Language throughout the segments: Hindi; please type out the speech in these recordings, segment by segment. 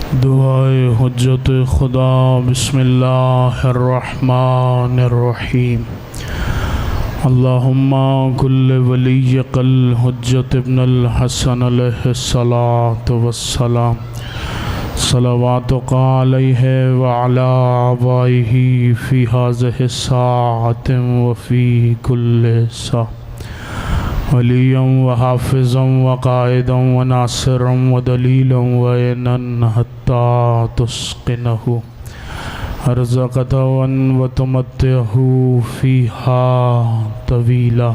दुआए हुज्जत खुदा बिस्मिल्लाहिर्रहमानिर्रहीम। अल्लाहुम्मा कुल्ल वलिय्यकल हुज्जत इब्नुल हसन अलैहिस्सलातु वस्सलाम सलवातुका अलैहि व अला आबाइही फ़ी हाज़िहि साअतिन व फ़ी कुल्लि सा वलिय्यन व हाफ़िज़न व क़ाइदन व नासिरन व दलीलन व ऐनन हत्ता तुस्क़िनहु अर्ज़क़तन व तुमत्तिअहु फ़ीहा तवीला।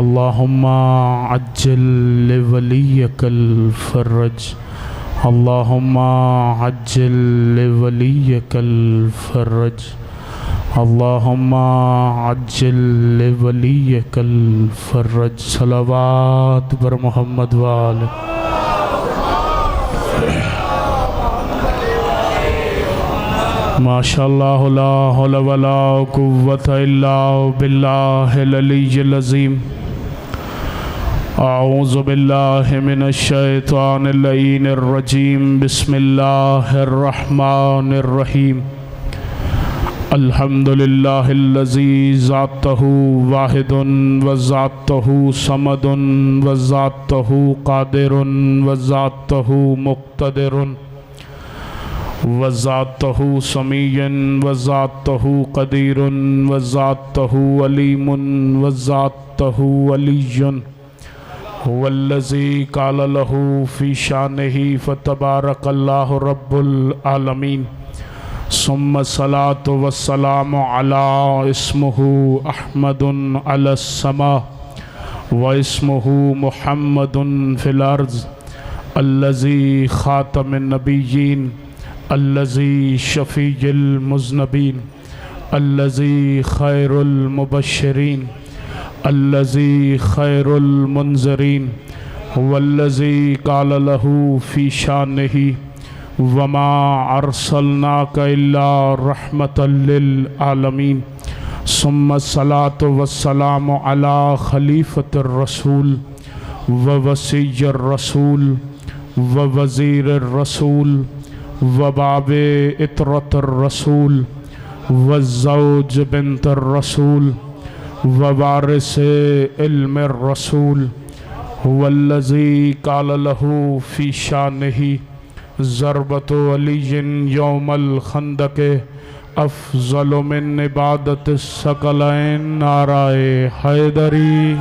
अल्लाहुम्मा अज्जिल लिवलिय्यकल फ़रज। अल्लाहुम्मा अज्जिल लिवलिय्यकल फ़रज। अल्लाहुम्मा अज्जिल लिवलिय्यकल फ़रज। सलावत बर मोहम्मद वाल। माशाअल्लाह ला हौला वला कुव्वता इल्ला बिल्लाहिल अलिय्यिल अज़ीम। अऊज़ु बिल्लाहि मिनश शैतानिर लईनिर रजीम। बिस्मिल्लाहिर रहमानिर रहीम। अल्हम्दुलिल्लाहिल्लज़ी ज़ातहु वाहिदुन व ज़ातहु समदुन व ज़ातहु क़ादिरुन व ज़ातहु मुक़्तदिरुन व ज़ातहु समीयन व ज़ातहु क़दीरुन व ज़ातहु अलीमुन व ज़ातहु अलिय्युन वल्लज़ी क़ाल लहू फ़ी शानिही फ़तबारकल्लाहु रब्बुल आलमीन। सुम्मा सलातु वस्सलामु अला इस्मुहु अहमदुन अलस समा व इस्मुहु मुहम्मदुन फ़िल अर्ज़ अल्लज़ी ख़ातमुन नबिय्यीन अल्लज़ी शफ़ीउल मुज़नबीन अल्लज़ी खैरुल मुबश्शिरीन अल्लज़ी खैरुल मुनज़िरीन वल्लज़ी क़ाल लहू फ़ी शानिही वमा अर्सलनाका इल्ला रहमतल लिल आलमीन। सुम्मा सलातु वस्सलामु अला खलीफतिर रसूल व वसीय्यिर रसूल व वज़ीरिर रसूल व बाबे इतरतिर रसूल व ज़ौज बिन्तिर रसूल व वारिसे इल्मिर रसूल वल्लज़ी क़ाल लहू फ़ी शानिही ज़रबतु अलिय्यिन यौमल खंदक़े अफ़ज़लु मिन इबादतिस सकलैन नाराए हैदरी।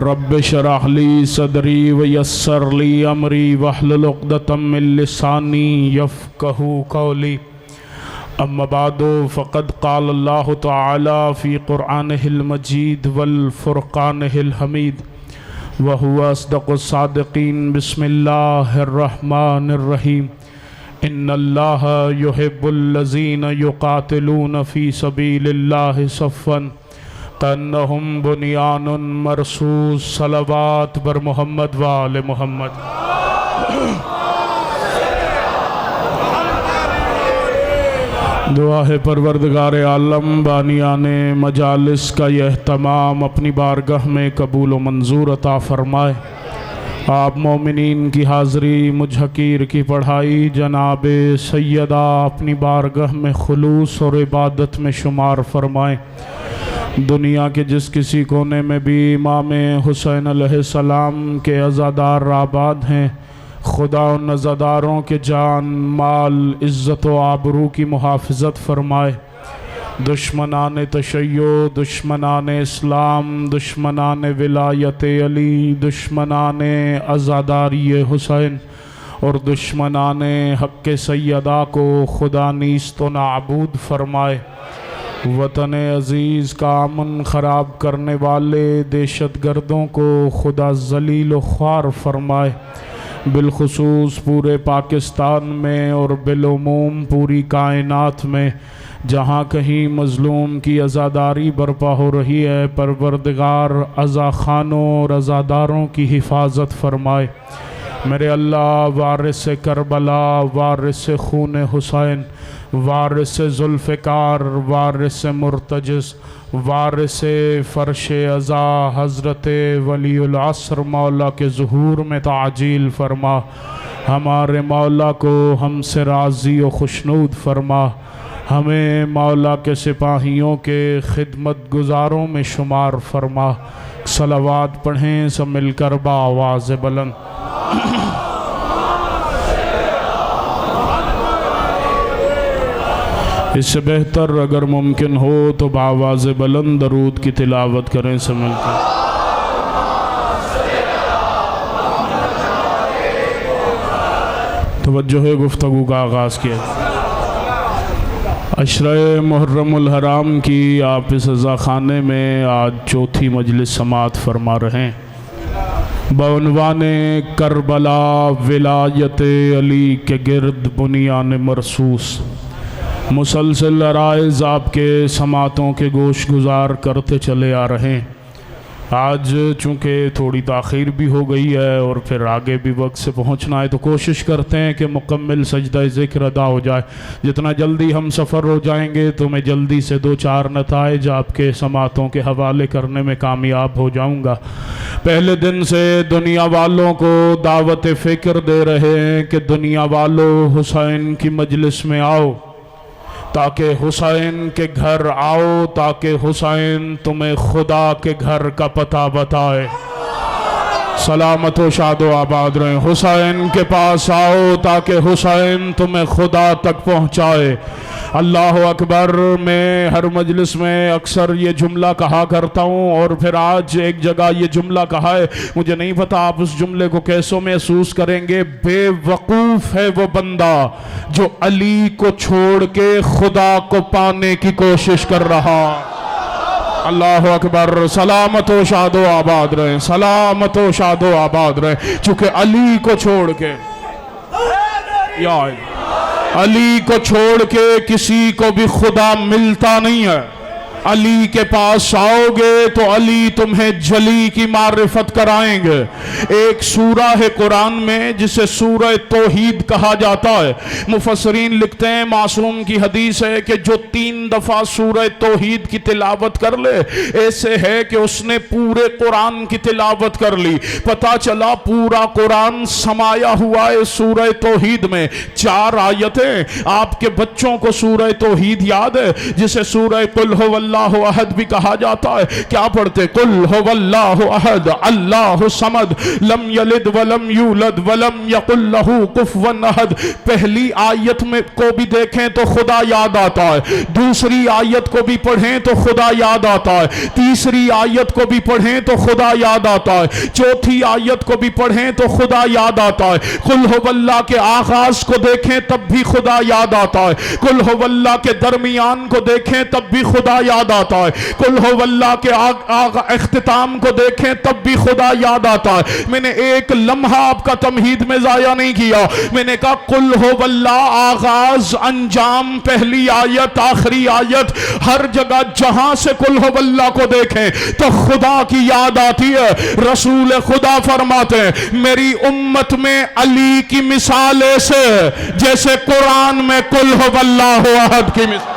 रब्बि शरह ली सदरी व यस्सर ली अमरी वहलुल उक़दतम मिन लिसानी यफ़क़हू क़ौली। अम्मा बादु फ़क़द क़ाल अल्लाहु तआला फ़ी क़ुरआनिहिल मजीद वल फ़ुरक़ानिहिल हमीद व हुवा अस्दक़ुस सादिक़ीन। बिस्मिल्लाहिर रहमानिर रहीम। इन्नल्लाहा युहिब्बुल्लज़ीना युक़ातिलूना फ़ी सबीलिल्लाहि सफ़्फ़न कअन्नहुम बुनियानुन मरसूस। सलावत बर मोहम्मद व आले मोहम्मद। दुआ है परवरदिगार आलम बानियाने मजालिस का यह तमाम अपनी बारगाह में कबूल व मंजूर अता फ़रमाए। आप मोमिनीन की हाज़री मुझ हकीर की पढ़ाई जनाब सैयदा अपनी बारगाह में खुलूस और इबादत में शुमार फ़रमाएँ। दुनिया के जिस किसी कोने में भी इमाम हुसैन अलैहिस्सलाम के अज़ादार आबाद हैं, खुदा उन अज़ादारों के जान माल इज़्ज़त व आबरू की मुहाफ़िज़त फ़रमाए। दुश्मनान तशय्यो, दुश्मनान इस्लाम, दुश्मनान विलायत अली, दुश्मनान अज़ादारी हुसैन और दुश्मनान हक़ सैयदा को खुदा नीस्त व नाबूद फ़रमाए। वतन अज़ीज़ का अमन ख़राब करने वाले दहशत गर्दों को खुदा ज़लील व ख्वार फ़रमाए। बिलखुसूस पूरे पाकिस्तान में और बिलुमूम पूरी कायनात में जहाँ कहीं मज़लूम की अज़ादारी बर्पा हो रही है, परवरदिगार अज़ा खानों और अज़ादारों की हिफाजत फ़रमाए। मेरे अल्लाह वारिस करबला, वारिस खून हुसैन, वारिस जुल्फ़िकार, वारिस मुर्तजिस, वारिस फ़र्श अज़ा हज़रत वलीउल अस्र मौला के ज़ुहूर में ताजील फ़रमा। हमारे मौला को हमसे राज़ी व खुशनूद फरमा, हमें मौला के सिपाहियों के खिदमत गुजारों में शुमार फरमा। सलावात पढ़ें सब मिलकर बाआवाज़ बुलंद। इससे बेहतर अगर मुमकिन हो तो बाआवाज़ बुलंद दरूद की तिलावत करें सब मिलकर। तवज्जो है, गुफ्तगू का आगाज़ किया। अशरे मुहर्रमुल हराम की आप इस अज़ा खाने में आज चौथी मजलिस समात फरमा रहे हैं। बउनवाने करबला विलायत अली के गिर्द बुनियान मरसूस मुसलसल अराइज़ आपके समातों के गोश गुजार करते चले आ रहे हैं। आज चूँकि थोड़ी ताख़ीर भी हो गई है और फिर आगे भी वक्त से पहुँचना है, तो कोशिश करते हैं कि मुकम्मल सजदा ज़िक्र अदा हो जाए। जितना जल्दी हम सफ़र हो जाएंगे तो मैं जल्दी से 2-4 नताइज आपके समातों के हवाले करने में कामयाब हो जाऊँगा। पहले दिन से दुनिया वालों को दावत फ़िक्र दे रहे हैं कि दुनिया वालों हुसैन की मजलिस में आओ, ताकि हुसैन के घर आओ, ताकि हुसैन तुम्हें खुदा के घर का पता बताए। सलामत व शादो आबाद रहें। हुसैन के पास आओ ताकि हुसैन तुम्हें खुदा तक पहुँचाए। अल्लाह अकबर। मैं हर मजलिस में अक्सर ये जुमला कहा करता हूँ और फिर आज एक जगह ये जुमला कहा है, मुझे नहीं पता आप उस जुमले को कैसे महसूस करेंगे। बेवकूफ़ है वो बंदा जो अली को छोड़ के खुदा को पाने की कोशिश कर रहा। अल्लाह अकबर। सलामत व शादो आबाद रहे, सलामत व शादो आबाद रहे। चूँकि अली को छोड़ के, या अली को छोड़ के किसी को भी खुदा मिलता नहीं है। अली के पास आओगे तो अली तुम्हें जली की मारिफत कराएंगे। एक सूरा है कुरान में जिसे सूरह तौहीद कहा जाता है। मुफस्सरीन लिखते हैं, मासूम की हदीस है कि जो 3 दफ़ा सूरह तौहीद की तिलावत कर ले, ऐसे है कि उसने पूरे कुरान की तिलावत कर ली। पता चला पूरा कुरान समाया हुआ है सूरह तौहीद में। 4 आयतें। आपके बच्चों को सूरह तौहीद याद है, जिसे सूरह कुल हुवल्लाहु अहद भी कहा जाता है। क्या पढ़ते? कुल हुवल्लाहु अहद अल्लाहु समद लम यलिद वलम यूलद वलम यकुल लहू कुफुवन अहद। पहली आयत में को भी देखें तो खुदा याद आता है, दूसरी आयत को भी पढ़ें तो खुदा याद आता है, तीसरी आयत को भी पढ़ें तो खुदा याद आता है, चौथी आयत को भी पढ़ें तो खुदा याद आता है। कुल हुवल्लाह के आगाज को देखें तब भी खुदा याद आता है, कुल हुवल्लाह के दरमियान को देखें तब भी खुदा याद आता है, कुल हुवल्लाह के इख्तिताम को देखें तब भी खुदा याद आता है। मैंने एक लम्हा आपका तमहीद में जाया नहीं किया। मैंने कहा कुल हुवल्लाह आगाज, अंजाम, पहली आयत, आखिरी आयत, हर जगह जहां से कुल हुवल्लाह को देखें तो खुदा की याद आती है। रसूल खुदा फरमाते हैं, मेरी उम्मत में अली की मिसाल ऐसे जैसे कुरान में कुल हुवल्लाहु अहद की मिसाल।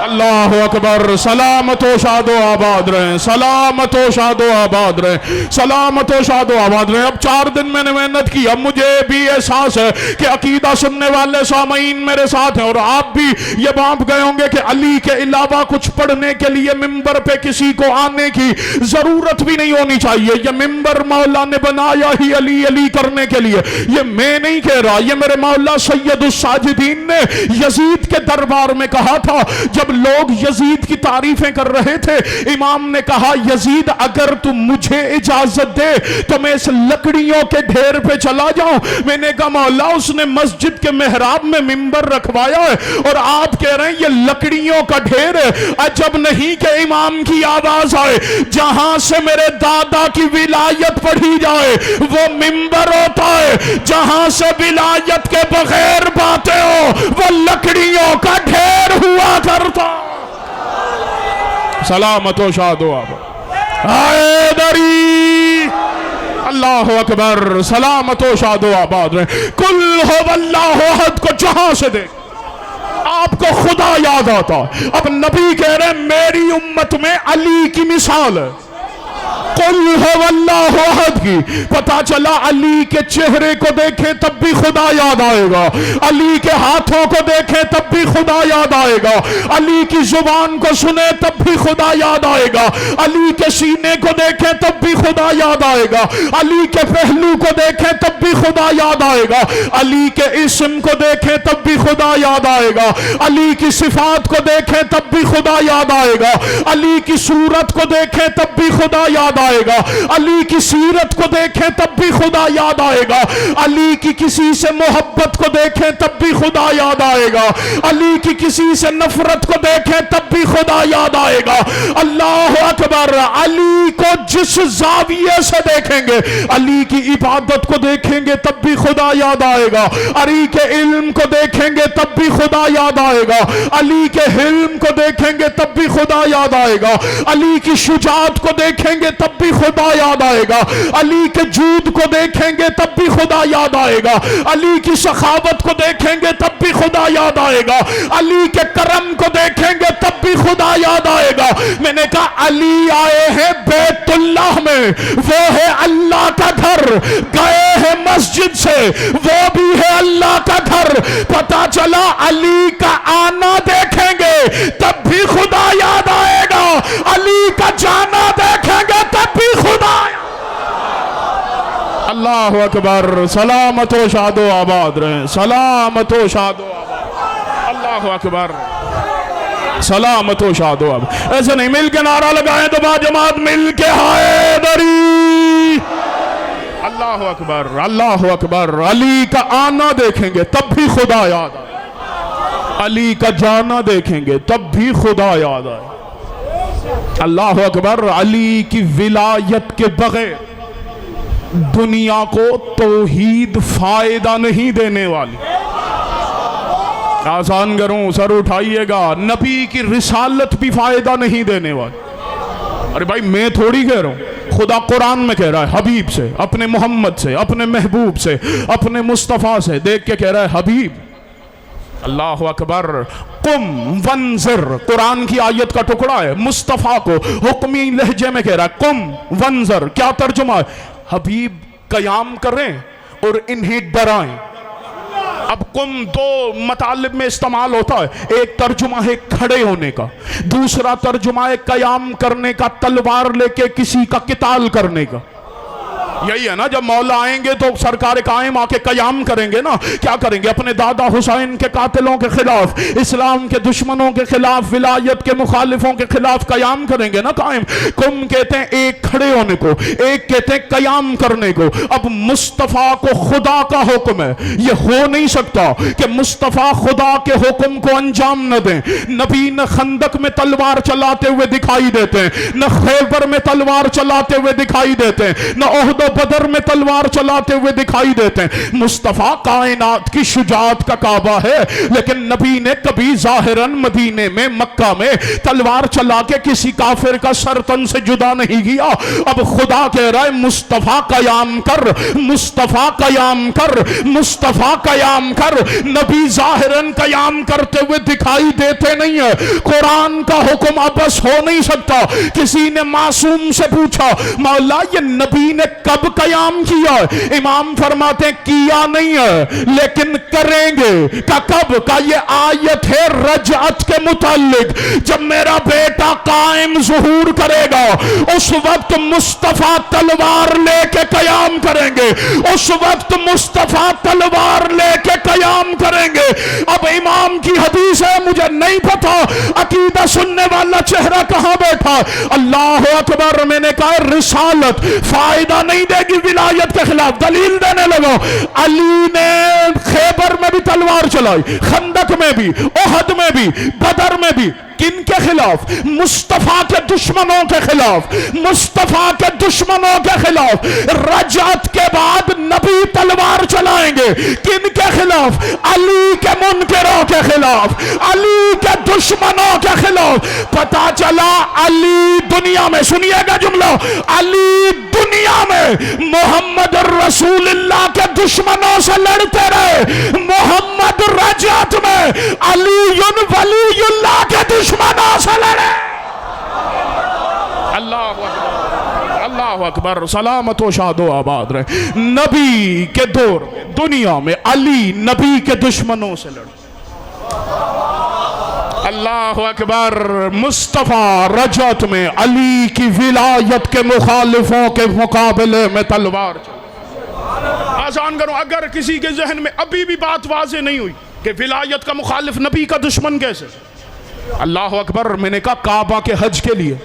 अल्लाह अकबर। सलामत व शादो आबाद रहे, सलामत व शादो आबाद रहे, सलामत व शादो आबाद रहे। अब 4 दिन मैंने मेहनत की, अब मुझे भी एहसास है कि अकीदा सुनने वाले सामईन मेरे साथ हैं और आप भी ये भांप गए होंगे कि अली के अलावा कुछ पढ़ने के लिए मिंबर पे किसी को आने की जरूरत भी नहीं होनी चाहिए। ये मिंबर मौला ने बनाया ही अली अली करने के लिए। ये मैं नहीं कह रहा, ये मेरे मौला सैयदुस साजिदीन ने यजीद के दरबार में कहा था। जब लोग यजीद की तारीफें कर रहे थे, इमाम ने कहा, यजीद अगर तू मुझे इजाजत दे तो मैं इस लकड़ियों के ढेर पे चला जाऊं। मैंने कहा मौला, उसने मस्जिद के मेहराब में मिंबर रखवाया है और आप कह रहे हैं ये लकड़ियों का ढेर है। अजब नहीं कि इमाम की आवाज आए, जहां से मेरे दादा की विलायत पढ़ी जाए वो मिंबर होता है, जहां से विलायत के बगैर बातें हो वो लकड़ियों का ढेर हुआ करता। सलामत व शादो आबादी। अल्लाह अकबर। सलामत व शादो आबाद रहे। कुल हुवल्लाहु अहद को जहां से देख आपको खुदा याद आता। अब नबी कह रहे मेरी उम्मत में अली की मिसाल है। कुल हुवल्लाहु अहद की। पता चला अली के चेहरे को देखे तब भी खुदा याद आएगा, अली के हाथों को देखे तब भी खुदा याद आएगा, अली की जुबान को सुने तब भी खुदा याद आएगा, अली के सीने को देखे तब भी खुदा याद आएगा, अली के पहलू को देखे तब भी खुदा याद आएगा, अली के इस्म को देखे तब भी खुदा याद आएगा, अली की सिफात को देखे तब भी खुदा याद आएगा, अली की सूरत को देखे तब भी खुदा याद आएगा, अली की सीरत को देखे तब भी खुदा याद आएगा, अली की किसी से मोहब्बत को देखे तब भी खुदा याद आएगा, अली की किसी से नफरत को देखे तब भी खुदा याद आएगा। अल्लाह अकबर। अली को जिस जाविये से देखेंगे, अली की इबादत को देखेंगे तब भी खुदा याद आएगा, अली के इल्म को देखेंगे तब भी खुदा याद आएगा, अली के हिल्म को देखेंगे तब भी खुदा याद आएगा, अली की शुजात को देखेंगे तब भी खुदा याद आएगा, अली के जूद को देखेंगे तब भी खुदा याद आएगा, अली की सखावत को देखेंगे तब भी खुदा याद आएगा, अली के करम को देखेंगे तब भी खुदा याद आएगा। मैंने कहा अली आए हैं बैतुल्लाह में, वो है अल्लाह का घर, गए हैं मस्जिद से, वो भी है अल्लाह का घर। पता चला अली का आना देखेंगे तब भी खुदा याद आएगा, अली का जाना देखेंगे तब भी खुदा। अल्लाह अकबर। सलामत हो शादो आबाद रहे, सलामत हो शादो आबाद। अल्लाह अकबर। सलामत हो शादो। अब ऐसे नहीं मिल के नारा लगाए तो बाजमात मिल के हैदरी। अल्लाह अकबर, अल्लाह अकबर। अली का आना देखेंगे तब भी खुदा याद आए, अली का जाना देखेंगे तब भी खुदा याद आए। अल्लाह अकबर। अली की विलायत के बगैर दुनिया को तौहीद फायदा नहीं देने वाली। आसान करूं, सर उठाइएगा, नबी की रिसालत भी फायदा नहीं देने वाली। अरे भाई मैं थोड़ी कह रहा हूं, खुदा कुरान में कह रहा है हबीब से, अपने मोहम्मद से, अपने महबूब से, अपने मुस्तफ़ा से देख के कह रहा है हबीब। अल्लाह अकबर। कुम वंजर, कुरान की आयत का टुकड़ा है, मुस्तफ़ा को हुक्मी लहजे में कह रहा है कुम वंजर। क्या तर्जुमा है? हबीब कयाम करें और इन्हें डराएं। अब कुम दो मतलब में इस्तेमाल होता है, एक तर्जुमा है खड़े होने का, दूसरा तर्जुमा है कयाम करने का, तलवार लेके किसी का किताल करने का। यही है ना, जब मौला आएंगे तो सरकार कायम आके कयाम करेंगे ना। क्या करेंगे? अपने दादा हुसैन के कातिलों के खिलाफ, इस्लाम के दुश्मनों के खिलाफ, विलायत के मुखालिफों के खिलाफ कयाम करेंगे ना कायम। कुम कहते हैं एक खड़े होने को, एक कहते हैं कयाम करने को। अब मुस्तफ़ा को खुदा का हुक्म है, यह हो नहीं सकता कि मुस्तफ़ा खुदा के हुक्म को अंजाम न दें। नबी न खंदक में तलवार चलाते हुए दिखाई देते हैं, न खैबर में तलवार चलाते हुए दिखाई देते हैं, न ओहद बदर में तलवार चलाते हुए दिखाई देते हैं। मुस्तफा कायनात की शुजात का काबा है, लेकिन नबी ने कभी जाहिरन मदीने में, मक्का में तलवार चला के किसी काफिर का सर तन से जुदा नहीं किया। अब खुदा कह रहा है मुस्तफा कयाम कर, मुस्तफा कयाम कर, मुस्तफा कयाम कर। नबी जाहिरन कयाम करते हुए दिखाई देते नहीं है। कुरान का हुक्म बस हो नहीं सकता। किसी ने मासूम से पूछा, मौला ये नबी ने कब कयाम किया? इमाम फरमाते किया नहीं है लेकिन करेंगे। का कब का? ये आयत है रजअत के मुताल्लिक। जब मेरा बेटा कायम ज़ुहूर करेगा उस वक्त मुस्तफा तलवार लेके कयाम करेंगे, उस वक्त मुस्तफा तलवार लेके कयाम करेंगे। अब इमाम की हदीस है, मुझे नहीं पता अकीदा सुनने वाला चेहरा कहां बैठा। अल्लाह अकबर। मैंने कहा रिसालत फायदा नहीं देगी विलायत के खिलाफ। दलील देने लगो। अली ने खैबर में भी तलवार चलाई, खंदक में भी, ओहद में भी, बदर में भी। किन के खिलाफ? मुस्तफा के दुश्मनों के खिलाफ, मुस्तफा के दुश्मनों के खिलाफ। रजअत के बाद नबी तलवार चलाएंगे। किन के खिलाफ? अली के मुनकिरों के खिलाफ, अली के दुश्मनों के खिलाफ। पता चला अली दुनिया में, सुनिएगा जुमला, अली दुनिया में मोहम्मद रसूलुल्लाह के दुश्मनों से लड़ते रहे। मोहम्मद रजअत में अली वलीयुल्लाह के दुश्मनों से लड़े। अल्लाह अकबर, अल्लाह अल्लाह अकबर, सलामत व शादो आबाद रहे। नबी के दौर में दुनिया में अली नबी के दुश्मनों से लड़े। अल्लाह अकबर। मुस्तफ़ा रजत में अली की विलायत के मुखालिफों के मुकाबले में तलवार चली। आसान करूं, अगर किसी के जहन में अभी भी बात वाज़े नहीं हुई कि विलायत का मुखालिफ नबी का दुश्मन कैसे। अल्लाह अकबर। मैंने कहा काबा के हज के लिए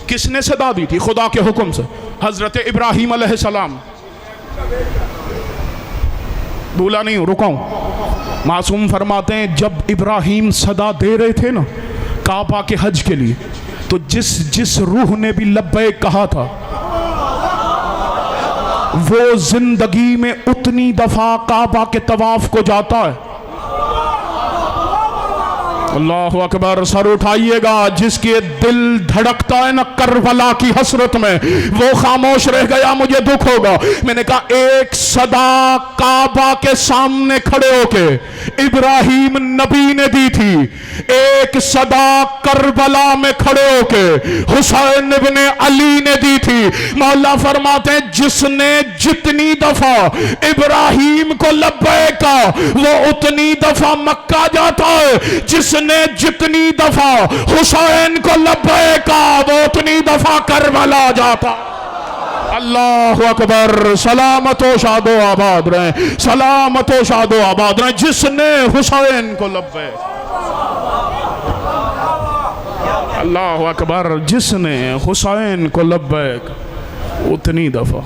किसने सदा दी थी? खुदा के हुक्म से हजरत इब्राहीम अलैहिस्सलाम। भूला नहीं हूं, रुकाऊं। मासूम फरमाते हैं जब इब्राहीम सदा दे रहे थे ना काबा के हज के लिए, तो जिस रूह ने भी लब्बैक कहा था वो जिंदगी में उतनी दफा काबा के तवाफ को जाता है। अल्लाह अकबर। सर उठाइएगा। जिसके दिल धड़कता है ना करबला की हसरत में, वो खामोश रह गया, मुझे दुख होगा। मैंने कहा एक सदा काबा के सामने खड़े होके इब्राहीम नबी ने दी थी, एक सदा करबला में खड़े होके हुसैन इब्ने अली ने दी थी। मौला फरमाते हैं जिसने जितनी दफा इब्राहीम को लब्बैक का, वो उतनी दफा मक्का जाता है। जिसने जितनी दफा हुसैन को लब्बैक का, वो उतनी दफा करबला जाता। अल्लाह अकबर। सलामत व शादो आबाद रहे, सलामत व शादो आबाद रहे। जिसने हुसैन को लब्बैक, अल्लाह अकबर। जिसने हुसैन को लब्बैक, उतनी दफा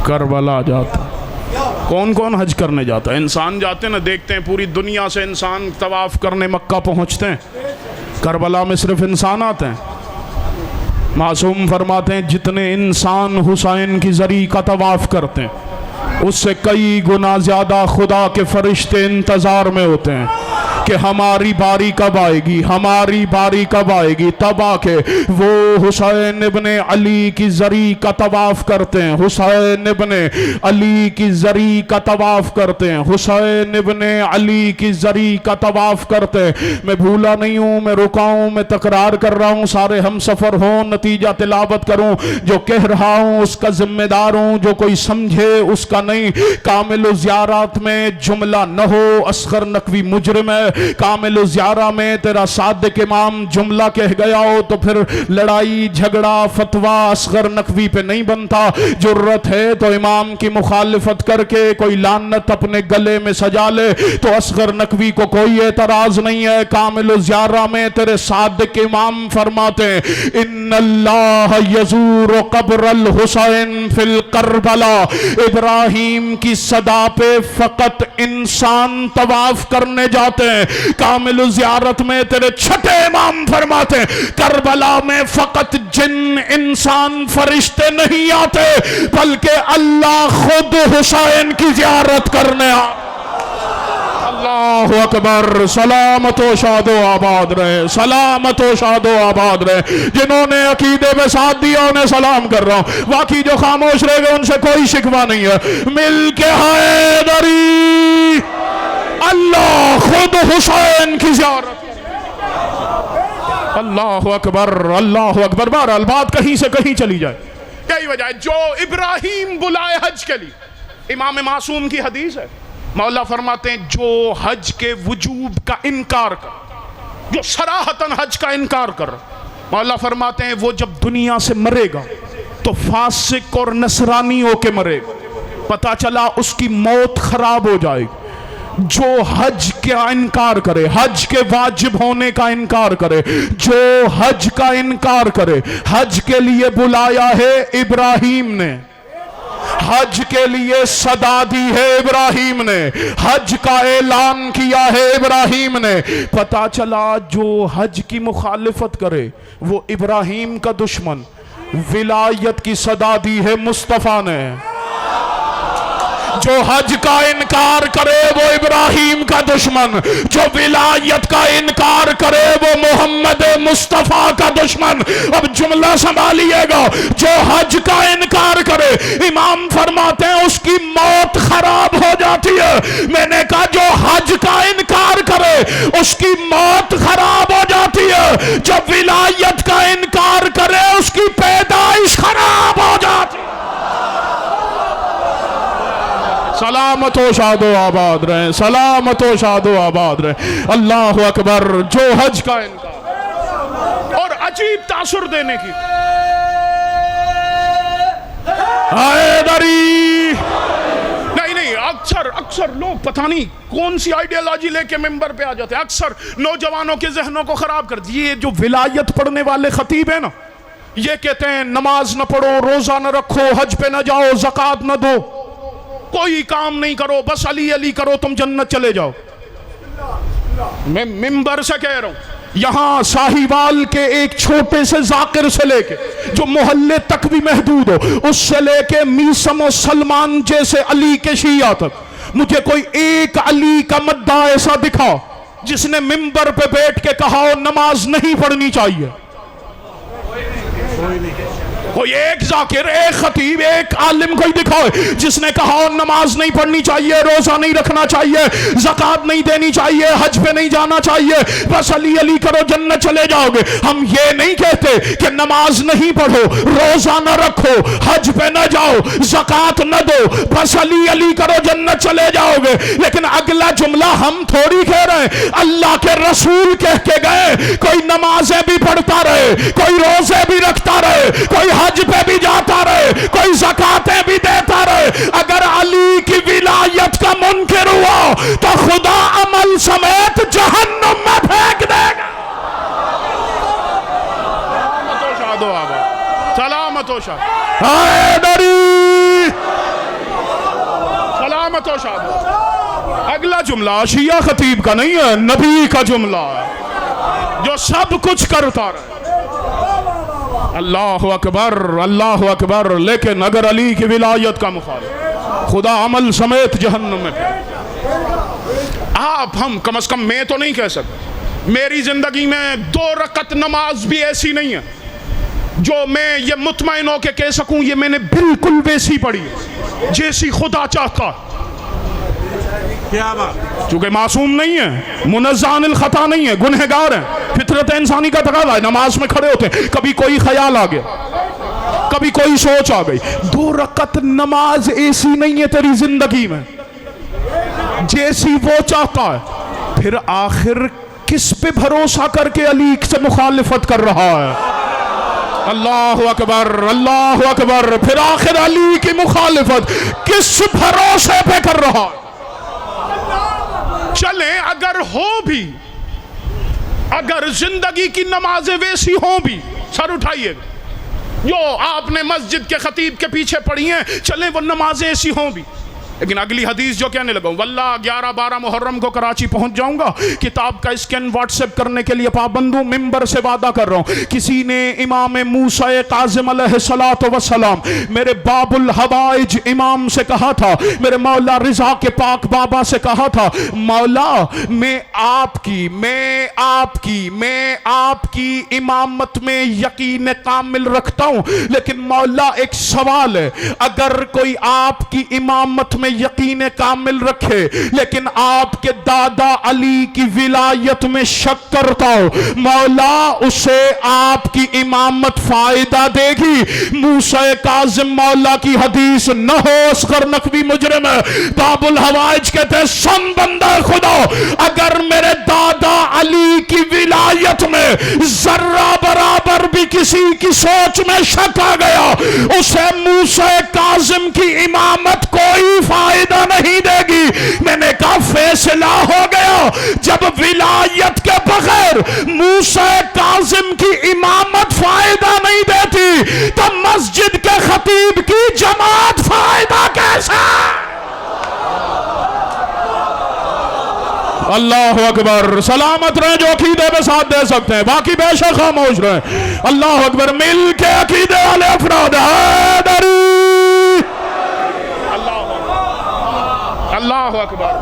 करबला जाता। कौन कौन हज करने जाता है? इंसान जाते ना, देखते हैं पूरी दुनिया से इंसान तवाफ करने मक्का पहुंचते हैं, करबला में सिर्फ इंसान आते हैं। मासूम फरमाते हैं जितने इंसान हुसैन की जरी का तवाफ करते हैं, उससे कई गुना ज्यादा खुदा के फरिश्ते इंतजार में होते हैं कि हमारी बारी कब आएगी, हमारी बारी कब आएगी। तब आके वो हुसैन इब्ने अली की जरी का तवाफ करते हैं, हुसैन इब्ने अली की जरी का तवाफ करते हैं, हुसैन इब्ने अली की जरी का तवाफ करते हैं। मैं भूला नहीं हूं, मैं रुका हूं, मैं तकरार कर रहा हूं, सारे हम सफर हो, नतीजा तिलावत करूं। जो कह रहा हूं उसका जिम्मेदार हूं, जो कोई समझे उसका नहीं। कामिल ज़ियारत में जुमला न हो, असगर नकवी मुजरिम है। कामिल ज़ियारा में तेरा सादिक इमाम जुमला कह गया हो तो फिर लड़ाई झगड़ा फतवा असगर नकवी पे नहीं बनता। जुर्रत है तो इमाम की मुखालिफत करके कोई लानत अपने गले में सजा ले तो असगर नकवी को कोई एतराज नहीं है। कामिल ज़ियारा में तेरे सादिक इमाम फरमाते इन्नल्लाह यज़ूरु क़ब्रल हुसैन फिल करबला। इब्राहीम की सदा पे फकत इंसान तवाफ करने जाते हैं। कामिल ज़ियारत में तेरे छठे इमाम फरमाते हैं करबला में फकत जिन इंसान फरिश्ते नहीं आते, बल्कि अल्लाह खुद हुसैन की ज़ियारत करने आ। अल्लाहु अकबर। सलामत व शादो आबाद रहे, सलामत व शादो आबाद रहे। जिन्होंने अकीदे में साथ दिया उन्हें सलाम कर रहा हूं, बाकी जो खामोश रह गए उनसे कोई शिकवा नहीं है। मिल के हैदरी, अल्लाह खुद हुसैन की ज़ियारत। अल्लाह अकबर, अल्लाह अकबर। बहरहाल बात कहीं से कहीं चली जाए, यही वजह है जो इब्राहीम बुलाए हज के लिए। इमाम मासूम की हदीस है, मौला फरमाते हैं जो हज के वजूब का इनकार कर, जो सराहतन हज का इनकार कर, मौला फरमाते हैं वो जब दुनिया से मरेगा तो फासिक और नसरानी होके मरेगा। पता चला उसकी मौत खराब हो जाएगी। जो हज का इनकार करे, हज के वाजिब होने का इनकार करे, जो हज का इनकार करे, हज के लिए बुलाया है इब्राहीम ने, हज के लिए सदा दी है इब्राहीम ने, हज का ऐलान किया है इब्राहीम ने। पता चला जो हज की मुखालिफत करे वो इब्राहीम का दुश्मन। विलायत की सदा दी है मुस्तफ़ा ने। जो हज का इनकार करे वो इब्राहीम का दुश्मन, जो विलायत का इनकार करे वो मोहम्मद मुस्तफ़ा का दुश्मन। अब जुमला संभालिएगा, जो हज का इनकार करे इमाम फरमाते हैं उसकी मौत खराब हो जाती है। मैंने कहा जो हज का इनकार करे उसकी मौत खराब हो जाती है, जब विलायत का इनकार करे उसकी पैदाइश खराब हो जाती है। सलामत हो शादो आबाद रहे, सलामत हो शादो आबाद रहे। अल्लाह अकबर। जो हज का इनकार और अजीब तासुर देने की हैदरी। नहीं, अक्सर लोग पता नहीं कौन सी आइडियोलॉजी लेके मेंबर पे आ जाते हैं, अक्सर नौजवानों के जहनों को खराब कर दिए। ये जो विलायत पढ़ने वाले खतीब है ना, ये कहते हैं नमाज न पढ़ो, रोजा न रखो, हज पे न जाओ, ज़कात न दो, कोई काम नहीं करो, बस अली अली करो, तुम जन्नत चले जाओ। मैं मिंबर से कह रहा हूं, यहां साहिवाल के एक छोटे से जाकिर से लेके जो मोहल्ले तक भी महदूद हो, उससे लेके मीसम और सलमान जैसे अली के शिया तक, मुझे कोई एक अली का मद्दा ऐसा दिखाओ जिसने मिंबर पे बैठ के कहा हो नमाज नहीं पढ़नी चाहिए। कोई एक जाकिर, एक खतीब, एक आलिम कोई दिखाओ जिसने कहा नमाज नहीं पढ़नी चाहिए, रोजा नहीं रखना चाहिए, ज़कात नहीं देनी चाहिए, हज पे नहीं जाना चाहिए, बस अली अली करो जन्नत चले जाओगे। हम ये नहीं कहते कि नमाज नहीं पढ़ो, रोजा न रखो, हज पे न जाओ, ज़कात न दो, बस अली अली करो जन्नत चले जाओगे। लेकिन अगला जुमला हम थोड़ी कह रहे हैं, अल्लाह के रसूल कह के गए कोई नमाजें भी पढ़ता रहे, कोई रोजे भी रखता रहे, कोई हज पे भी जाता रहे, कोई ज़कातें भी देता रहे, अगर अली की विलायत का मुनकिर हुआ तो खुदा अमल समेत जहन्नुम में फेंक देगा। सलामत हो शाद, सलामत हो शाद। अगला जुमला शिया खतीब का नहीं है, नबी का जुमला है जो सब कुछ करता रहे। अल्लाह अकबर, अल्लाह अकबर। लेकिन अगर अली की विलायत का मुखालिफ, खुदा अमल समेत जहन्नम में फेंक। आप हम कम से कम मैं तो नहीं कह सकता, मेरी जिंदगी में 2 रकत नमाज भी ऐसी नहीं है जो मैं ये मुतमईन होके कह सकूं ये मैंने बिल्कुल वैसी पढ़ी जैसी खुदा चाहता। क्या बात? चूंकि मासूम नहीं है, मुनज़्ज़ानिल खता नहीं है, गुनहगार है, फितरत इंसानी का तकाज़ा है। नमाज में खड़े होते हैं, कभी कोई ख्याल आ गया, कभी कोई सोच आ गई। 2 रकत नमाज ऐसी नहीं है तेरी जिंदगी में जैसी वो चाहता है। फिर आखिर किस पे भरोसा करके अली से मुखालिफत कर रहा है? अल्लाह अकबर, अल्लाह अकबर। फिर आखिर अली की मुखालिफत किस भरोसे पे कर रहा है? चले अगर हो भी, अगर जिंदगी की नमाजें वैसी हो भी, सर उठाइए, जो आपने मस्जिद के खतीब के पीछे पढ़ी हैं, चले वो नमाजें ऐसी हों भी। लेकिन अगली हदीस जो कहने लगा, वल्लाह 11-12 मुहर्रम को कराची पहुंच जाऊंगा, किताब का स्कैन व्हाट्सएप करने के लिए पाबंद हूं, मिंबर से वादा कर रहा हूं। किसी ने इमाम मूसा काज़िम अलैहिस्सलातु वस्सलाम, मेरे बाबुल हवाइज इमाम से कहा था, मेरे मौला रिजा के पाक बाबा से कहा था, मौला मैं आपकी इमामत में यकीन कामिल रखता हूं, लेकिन मौला एक सवाल है, अगर कोई आपकी इमामत में यकीन कामिल रखे लेकिन आपके दादा अली की विलायत में शक करता हो, मौला उसे आपकी इमामत फायदा देगी? मूसा काज़िम मौला की हदीस न हो असगर नकवी मुजरिम है। बाबुल हवाइज कहते हैं, सुन बंदा खुदा, अगर मेरे दादा अली की विलायत में जर्रा बराबर भी किसी की सोच में शक आ गया, उसे मूसा काज़िम की इमामत कोई फायदा नहीं देगी। मैंने कहा फैसला हो गया, जब विलायत के बगैर मूसा काज़िम की इमामत फायदा नहीं देती तो मस्जिद के खतीब की जमात फायदा कैसा? अल्लाह अकबर। सलामत रहे जो अकीदे में साथ दे सकते हैं, बाकी बेशक खामोश रहे। अल्लाह अकबर। मिल के अकीदे वाले अफराद हैदरी। अल्लाह अकबर।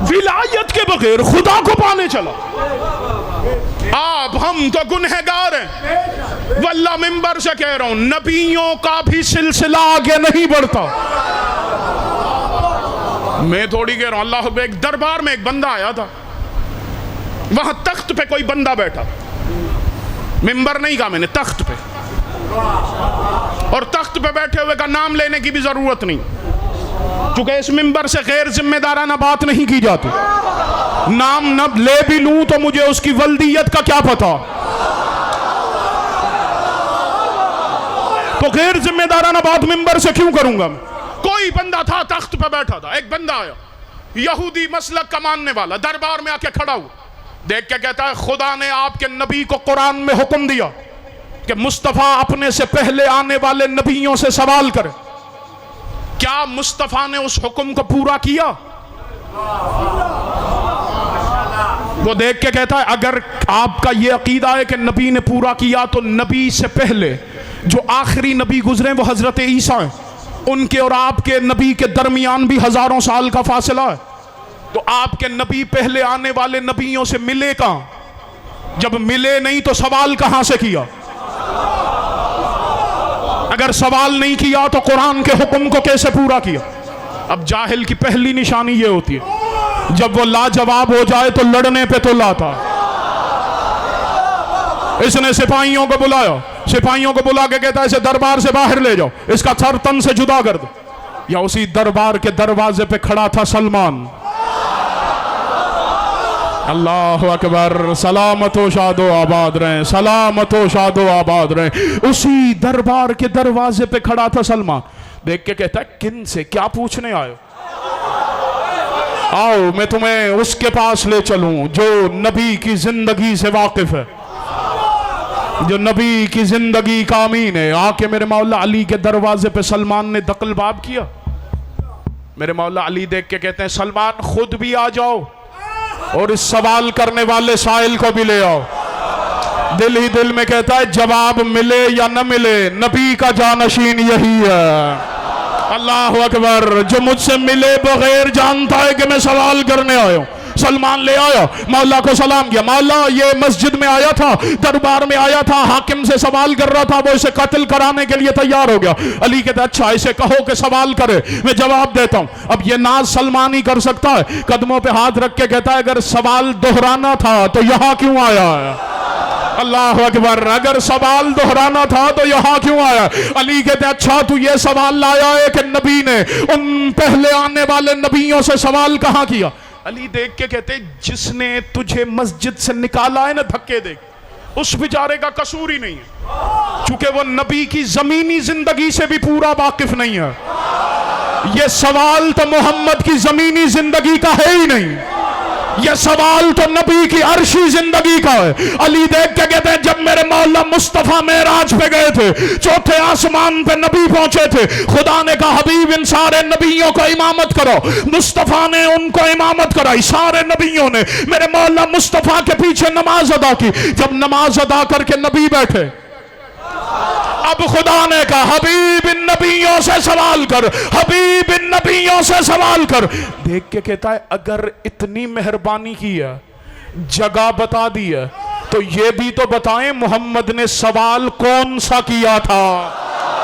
विलायत के बगैर खुदा को पाने चला। आप हम तो गुनहगार हैं, वल्लाह मिंबर से कह रहा हूं, नबियों का भी सिलसिला आगे नहीं बढ़ता। मैं थोड़ी कह रहा हूं, अल्लाह। एक दरबार में एक बंदा आया था, वहां तख्त पे कोई बंदा बैठा, मिंबर नहीं कहा मैंने, तख्त पे, और तख्त पे बैठे हुए का नाम लेने की भी जरूरत नहीं। चूंकि इस मिंबर से गैर जिम्मेदाराना बात नहीं की जाती, नाम न ले भी लूं तो मुझे उसकी वल्दियत का क्या पता, तो गैर जिम्मेदाराना बात मिंबर से क्यों करूंगा मैं। कोई बंदा था तख्त पे बैठा था, एक बंदा आया यहूदी मसलक का मानने वाला, दरबार में आके खड़ा हुआ, देख के कहता है खुदा ने आपके नबी को कुरान में हुक्म दिया कि मुस्तफा अपने से पहले आने वाले नबियों से सवाल करे, क्या मुस्तफा ने उस हुक्म को पूरा किया। वो देख के कहता है अगर आपका ये अकीदा है कि नबी ने पूरा किया तो नबी से पहले जो आखिरी नबी गुजरे वो हजरत ईसा है, उनके और आपके नबी के दरमियान भी हजारों साल का फासला है, तो आपके नबी पहले आने वाले नबियों से मिले कहां, जब मिले नहीं तो सवाल कहां से किया, अगर सवाल नहीं किया तो कुरान के हुक्म को कैसे पूरा किया। अब जाहिल की पहली निशानी ये होती है जब वो लाजवाब हो जाए तो लड़ने पे तो लाता। इसने सिपाहियों को बुलाया, सिपाहियों को बुला के कहता है इसे दरबार से बाहर ले जाओ, इसका सर तन से जुदा कर दो। या उसी दरबार के दरवाजे पे खड़ा था सलमान। अल्लाह अकबर, सलामतो शादो आबाद रहे, सलामतो शादो आबाद रहे। उसी दरबार के दरवाजे पे खड़ा था सलमान। देख के कहता है किन से क्या पूछने आए, आओ मैं तुम्हें उसके पास ले चलूं जो नबी की जिंदगी से वाकिफ है, जो नबी की जिंदगी का अमीन है। आके मेरे मौला अली के दरवाजे पे सलमान ने दकलबाब किया। मेरे मौला अली देख के कहते हैं सलमान खुद भी आ जाओ और इस सवाल करने वाले साइल को भी ले आओ। दिल ही दिल में कहता है जवाब मिले या न मिले नबी का जानशीन यही है। अल्लाह अकबर, जो मुझसे मिले बगैर जानता है कि मैं सवाल करने आया हूं। सलमान ले आया, मौला को सलाम किया। मौला ये मस्जिद में आया था, दरबार में आया था, हाकिम से सवाल कर रहा था, वो इसे कत्ल कराने के लिए तैयार हो गया। अली कहता अच्छा इसे कहो कि सवाल करे, मैं जवाब देता हूं। अब ये नाज सलमान ही कर सकता है। कदमों पे हाथ रख के कहता है अगर सवाल दोहराना था तो यहां क्यों आया है। अल्लाह अकबर, अगर सवाल दोहराना था तो यहां क्यों आया। अली कहते अच्छा तू ये सवाल लाया है कि नबी ने उन पहले आने वाले नबियों से सवाल कहां किया। अली देख के कहते जिसने तुझे मस्जिद से निकाला है ना धक्के दे, उस बेचारे का कसूर ही नहीं है, चूंकि वो नबी की जमीनी जिंदगी से भी पूरा वाकिफ नहीं है। ये सवाल तो मोहम्मद की जमीनी जिंदगी का है ही नहीं, यह सवाल तो नबी की अर्शी जिंदगी का है। अली देख के कहते हैं जब मेरे मौला मुस्तफा मेराज पे गए थे, चौथे आसमान पे नबी पहुंचे थे, खुदा ने कहा हबीब इन सारे नबियों को इमामत करो। मुस्तफा ने उनको इमामत कराई। सारे नबियों ने मेरे मौला मुस्तफा के पीछे नमाज अदा की। जब नमाज अदा करके नबी बैठे, अब खुदा ने कहा हबीब इन नबियों से सवाल कर, हबीब इन नबियों से सवाल कर। देख के कहता है अगर इतनी मेहरबानी की है, जगह बता दी है, तो ये भी तो बताएं मोहम्मद ने सवाल कौन सा किया था।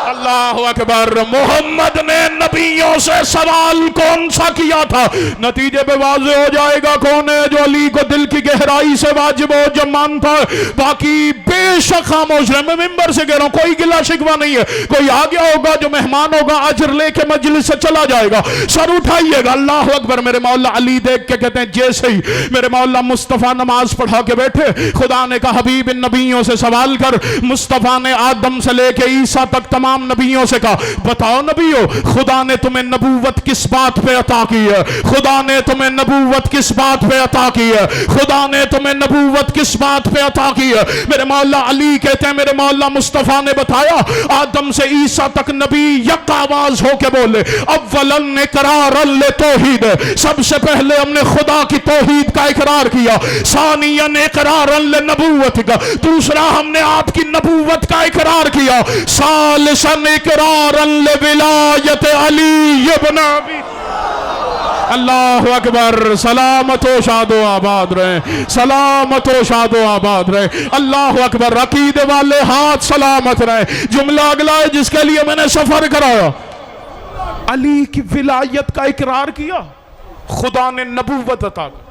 अल्लाह अकबर, मोहम्मद ने नबियों से सवाल कौन सा किया था। नतीजे पे वाज़ेह हो जाएगा कौन है जो अली को दिल की गहराई से वाजिब हो जब मानता है, बाकी बेशक खामोश रहे। मैं मिंबर से कह रहा हूं कोई गिला शिकवा नहीं है। कोई आ गया होगा जो मेहमान होगा अजर लेके मजलिस से चला जाएगा, सर उठाइएगा। अल्लाह अकबर। मेरे मौला अली देख के कहते हैं जैसे ही मेरे मौला मुस्तफा नमाज पढ़ा के बैठे, खुदा ने कहा हबीब इन नबियों से सवाल कर। मुस्तफा ने आदम से लेके ईसा तक तमाम नबियों से कहा बताओ नबियों, खुदा ने तुम्हें नबूवत किस बात पे अता की है, खुदा ने तुम्हें नबूवत किस बात पे अता की है, खुदा ने तुम्हें नबूवत किस बात पे अता की है। मेरे मौला अली कहते हैं मेरे मौला मुस्तफा ने बताया आदम से ईसा तक नबी यक आवाज होके बोले अव्वलन इकरारन ले तौहीद, सबसे पहले हमने खुदा की तौहीद का इकरार किया। सानियन इकरारन ले नबूवत का, दूसरा हमने आपकी नबूवत का इकरार किया। सालिसन इकरारन ले विलायत अली इब्न अबी। अल्लाह अकबर। सलामतो शादो आबाद रहे, सलामतो शादो आबाद रहे। अल्लाह अकबर। अकीदे वाले हाथ सलामत रहे। जुमला अगला है जिसके लिए मैंने सफर कराया। अली की विलायत का इकरार किया, खुदा ने नबूवत अता की।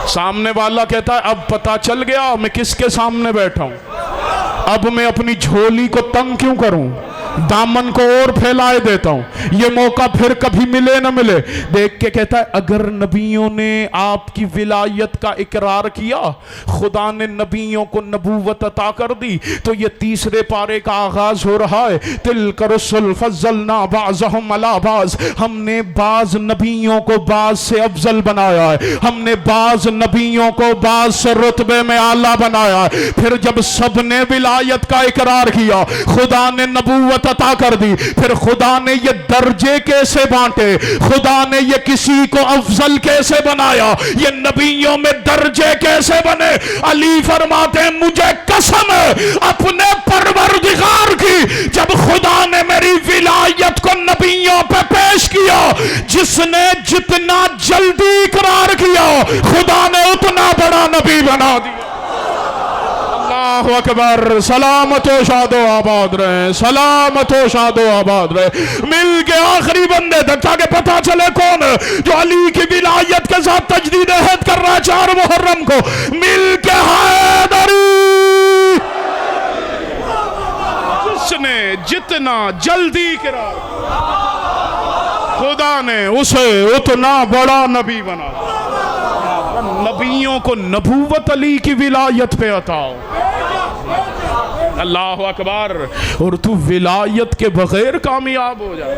सामने वाला कहता है अब पता चल गया मैं किसके सामने बैठा हूं, अब मैं अपनी झोली को तंग क्यों करूं। दामन को और फैलाए देता हूँ, ये मौका फिर कभी मिले न मिले। देख के कहता है अगर नबियों ने आपकी विलायत का इकरार किया, खुदा ने नबियों को नबूवत अता कर दी, तो ये तीसरे पारे का आगाज हो रहा है। तिल्का रुसुल फज़्ज़लना बाज़हुम अला बाज़, हमने बाज नबियों को बाज से अफजल बनाया है, हमने बाज नबियों को बाज से रुतबे में आला बनाया है। फिर जब सब ने विलायत का इकरार किया, खुदा ने नबूवत अता कर दी, फिर खुदा ने ये दर्जे कैसे बांटे, खुदा ने ये किसी को अफजल कैसे बनाया, ये नबियों में दर्जे कैसे बने। अली फरमाते हैं मुझे कसम है अपने परवरदिगार की, जब खुदा ने मेरी विलायत को नबियों पे पेश किया, जिसने जितना जल्दी इकरार किया खुदा ने उतना बड़ा नबी बना दिया। अल्लाहु अकबर। सलामत हो शादो आबाद रहे, सलामत हो शादो आबाद रहे। मिल के आखिरी बंदे तक ताकि पता चले कौन जो अली की विलायत के साथ तजदीद अहद कर रहा है 4 मुहर्रम को। मिल के हैदरी, जिसने जितना जल्दी किया खुदा ने उसे उतना बड़ा नबी बना। नबियों को नबूवत अली की विलायत पे अताओ। अल्लाह अकबर। और तू विलायत के बगैर कामयाब हो जाए।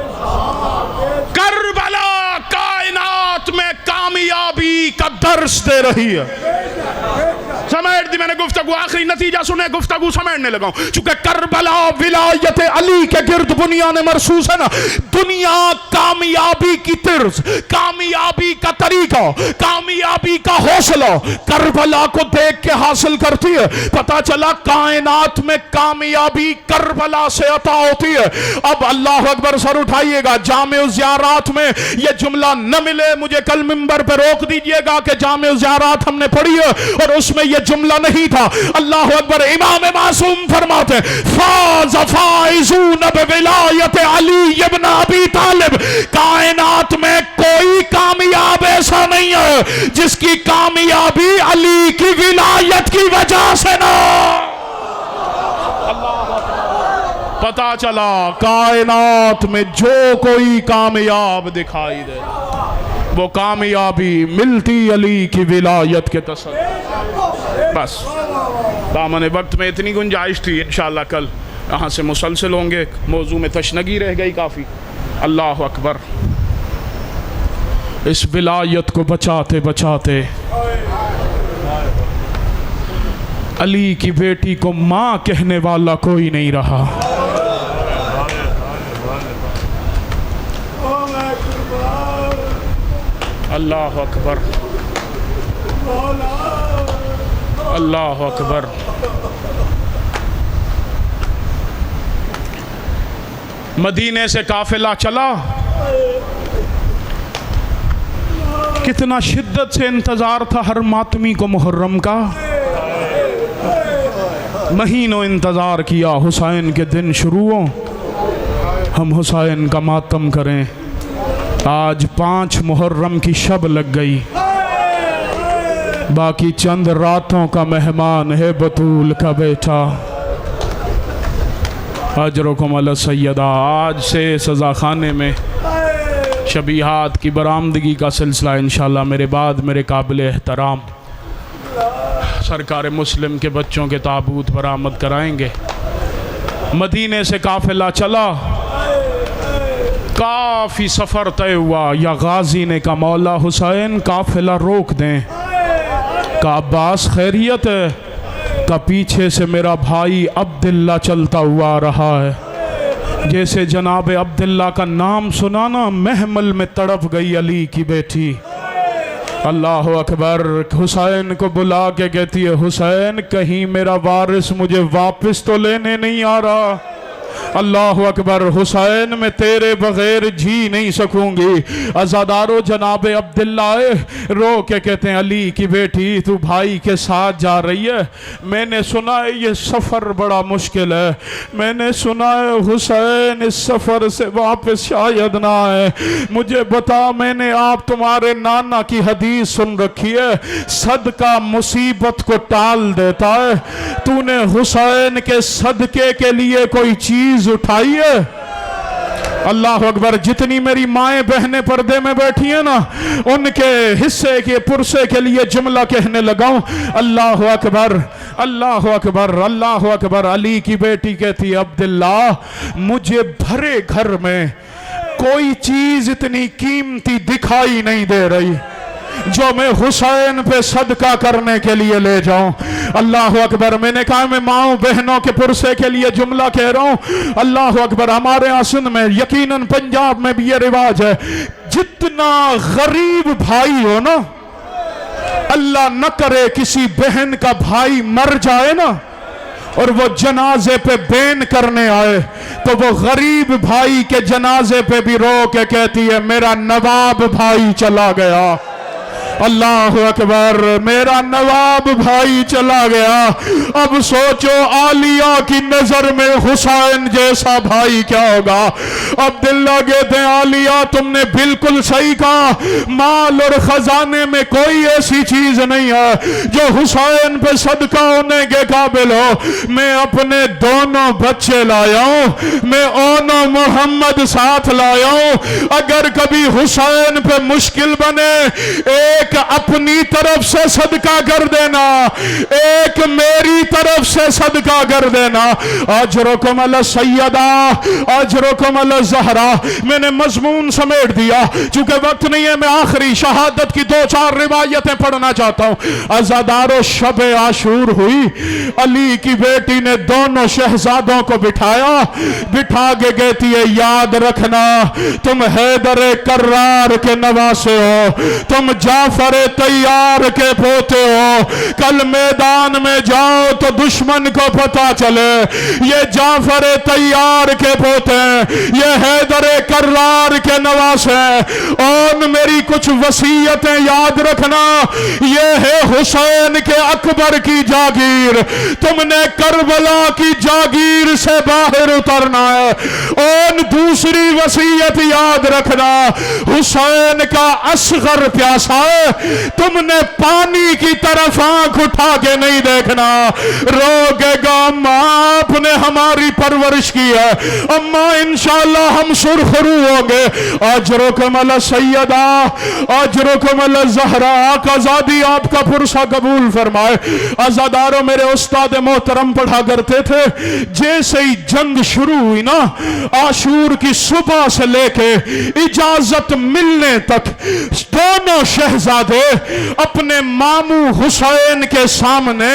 करबला कायनात में कामयाबी का दर्श दे रही है। समेट दी मैंने गुफ्तगू, आखिरी नतीजा सुने, गुफ्तगू समेटने लगा हूं। चूंकि करबला विलायत अली के गिर्द दुनिया ने मरसूस है ना, दुनिया कामयाबी की तिर्ज, कामयाबी का तरीका, कामयाबी का हौसला करबला को देख के हासिल करती है। पता चला कायनात में कामयाबी करबला से अता होती है। अब अल्लाह अकबर सर उठाइएगा, जामे ज़ियारात में यह जुमला न मिले मुझे कल मिंबर पर रोक दीजिएगा कि जामे ज़ियारात हमने पढ़ी है और उसमें यह जुमला नहीं था। अल्लाह अकबर। इमाम मासूम फरमाते फाज़ फाइज़ून बिविलायत अली इब्न अबी तालिब, कायनात में कोई कामयाब ऐसा नहीं है जिसकी कामयाबी अली की विलायत की वजह से ना। पता चला कायनात में जो कोई कामयाब दिखाई दे वो कामयाबी मिलती अली की विलायत के तसल्लुत। बस दामन वक्त में इतनी गुंजाइश थी। इंशाअल्लाह कल यहाँ से मुसलसल होंगे, मौजू में तशनगी रह गई काफ़ी। अल्लाह अकबर। इस विलायत को बचाते बचाते अली की बेटी को माँ कहने वाला कोई नहीं रहा। अल्लाह अकबर, अल्लाह अकबर। मदीने से काफिला चला, कितना शिद्दत से इंतजार था हर मातमी को मुहर्रम का। महीनों इंतजार किया हुसैन के दिन शुरू हो, हम हुसैन का मातम करें। आज 5 मुहर्रम की शब लग गई, बाकी चंद रातों का मेहमान है बतूल का बेटा। अजरुकुम अला सैयदा। आज से सज़ा खाने में शबीहात की बरामदगी का सिलसिला इंशाअल्लाह मेरे बाद मेरे काबिल एहतराम सरकार मुस्लिम के बच्चों के ताबूत बरामद कराएंगे। मदीने से काफिला चला, काफ़ी सफ़र तय हुआ। या गाजी ने कहा मौला हुसैन काफिला रोक दें। का अब्बास खैरियत है? का पीछे से मेरा भाई अब्दुल्ला चलता हुआ आ रहा है। जैसे जनाब अब्दुल्ला का नाम सुना ना, महमल में तड़प गई अली की बेटी। अल्लाह अकबर। हुसैन को बुला के कहती है हुसैन कहीं मेरा वारिस मुझे वापस तो लेने नहीं आ रहा। अल्लाह अकबर। हुसैन मैं तेरे बगैर जी नहीं सकूंगी। अज़ादारो जनाब अब्दुल्ला रो के कहते हैं अली की बेटी तू भाई के साथ जा रही है, मैंने सुना है ये सफ़र बड़ा मुश्किल है, मैंने सुना है हुसैन इस सफ़र से वापस शायद ना आए, मुझे बता मैंने आप तुम्हारे नाना की हदीस सुन रखी है, सदका मुसीबत को टाल देता है, तूने हुसैन के सदके के लिए कोई चीज़ चीज उठाई है। अल्लाह अकबर। जितनी मेरी माएँ बहनें पर्दे में बैठी हैं ना, उनके हिस्से के पुरसे के लिए जुमला कहने लगाऊं। अल्लाह अकबर, अल्लाह अकबर, अल्लाह अकबर। अली की बेटी कहती है, अब्दुल्ला, मुझे भरे घर में कोई चीज इतनी कीमती दिखाई नहीं दे रही जो मैं हुसैन पे सदका करने के लिए ले जाऊं। अल्लाह अकबर। मैंने कहा मैं माओ बहनों के पुरसे के लिए जुमला कह रहा हूं। अल्लाह अकबर। हमारे यहाँ सिंध में, यकीनन पंजाब में भी ये रिवाज है, जितना गरीब भाई हो ना, अल्लाह न करे किसी बहन का भाई मर जाए ना और वो जनाजे पे बैन करने आए, तो वो गरीब भाई के जनाजे पे भी रो के कहती है, मेरा नवाब भाई चला गया। अल्लाह अकबर। मेरा नवाब भाई चला गया। अब सोचो आलिया की नजर में हुसैन जैसा भाई क्या होगा। अब्दुल्ला कहते हैं, आलिया तुमने बिल्कुल सही कहा, माल और खजाने में कोई ऐसी चीज नहीं है जो हुसैन पे सदका होने के काबिल हो। मैं अपने दोनों बच्चे लाया हूं, मैं ओनो मोहम्मद साथ लाया हूं। अगर कभी हुसैन पे मुश्किल बने, एक अपनी तरफ से सदका कर देना, एक मेरी तरफ से सदका कर देना। अजरुकुम अला सैयदा, अजरुकुम अला ज़हरा। मैंने मजमून समेट दिया, चूंकि वक्त नहीं है। मैं आखिरी शहादत की 2-4 रिवायतें पढ़ना चाहता हूं। अज़ादारो शब आशूर हुई, अली की बेटी ने दोनों शहजादों को बिठाया, बिठा के कहती है, याद रखना तुम हैदर कर्रार के नवासे हो, तुम जाफर तैयार के पोते हो। कल मैदान में जाओ तो दुश्मन को पता चले ये जाफर तैयार के पोते हैं, ये हैदर कर्रार के नवास हैं। और मेरी कुछ वसीयतें याद रखना, ये है हुसैन के अकबर की जागीर, तुमने करबला की जागीर से बाहर उतरना है। और दूसरी वसीयत याद रखना, हुसैन का असगर प्यासा है, तुमने पानी की तरफ आंख उठा के नहीं देखना। रोकेगा, अम्मा आपने हमारी परवरिश की है, अम्मा इंशाल्लाह हम सुरखरू होंगे। अजरुकुम अला सैयदा, अजरुकुम अला ज़हरा। आज़ादी आपका पुरसा कबूल फरमाए। आज़ादारों, मेरे उस्ताद मोहतरम पढ़ा करते थे, जैसे ही जंग शुरू हुई ना, आशूर की सुबह से लेके इजाजत मिलने तक दोनों शहजादे अपने मामू हुसैन के सामने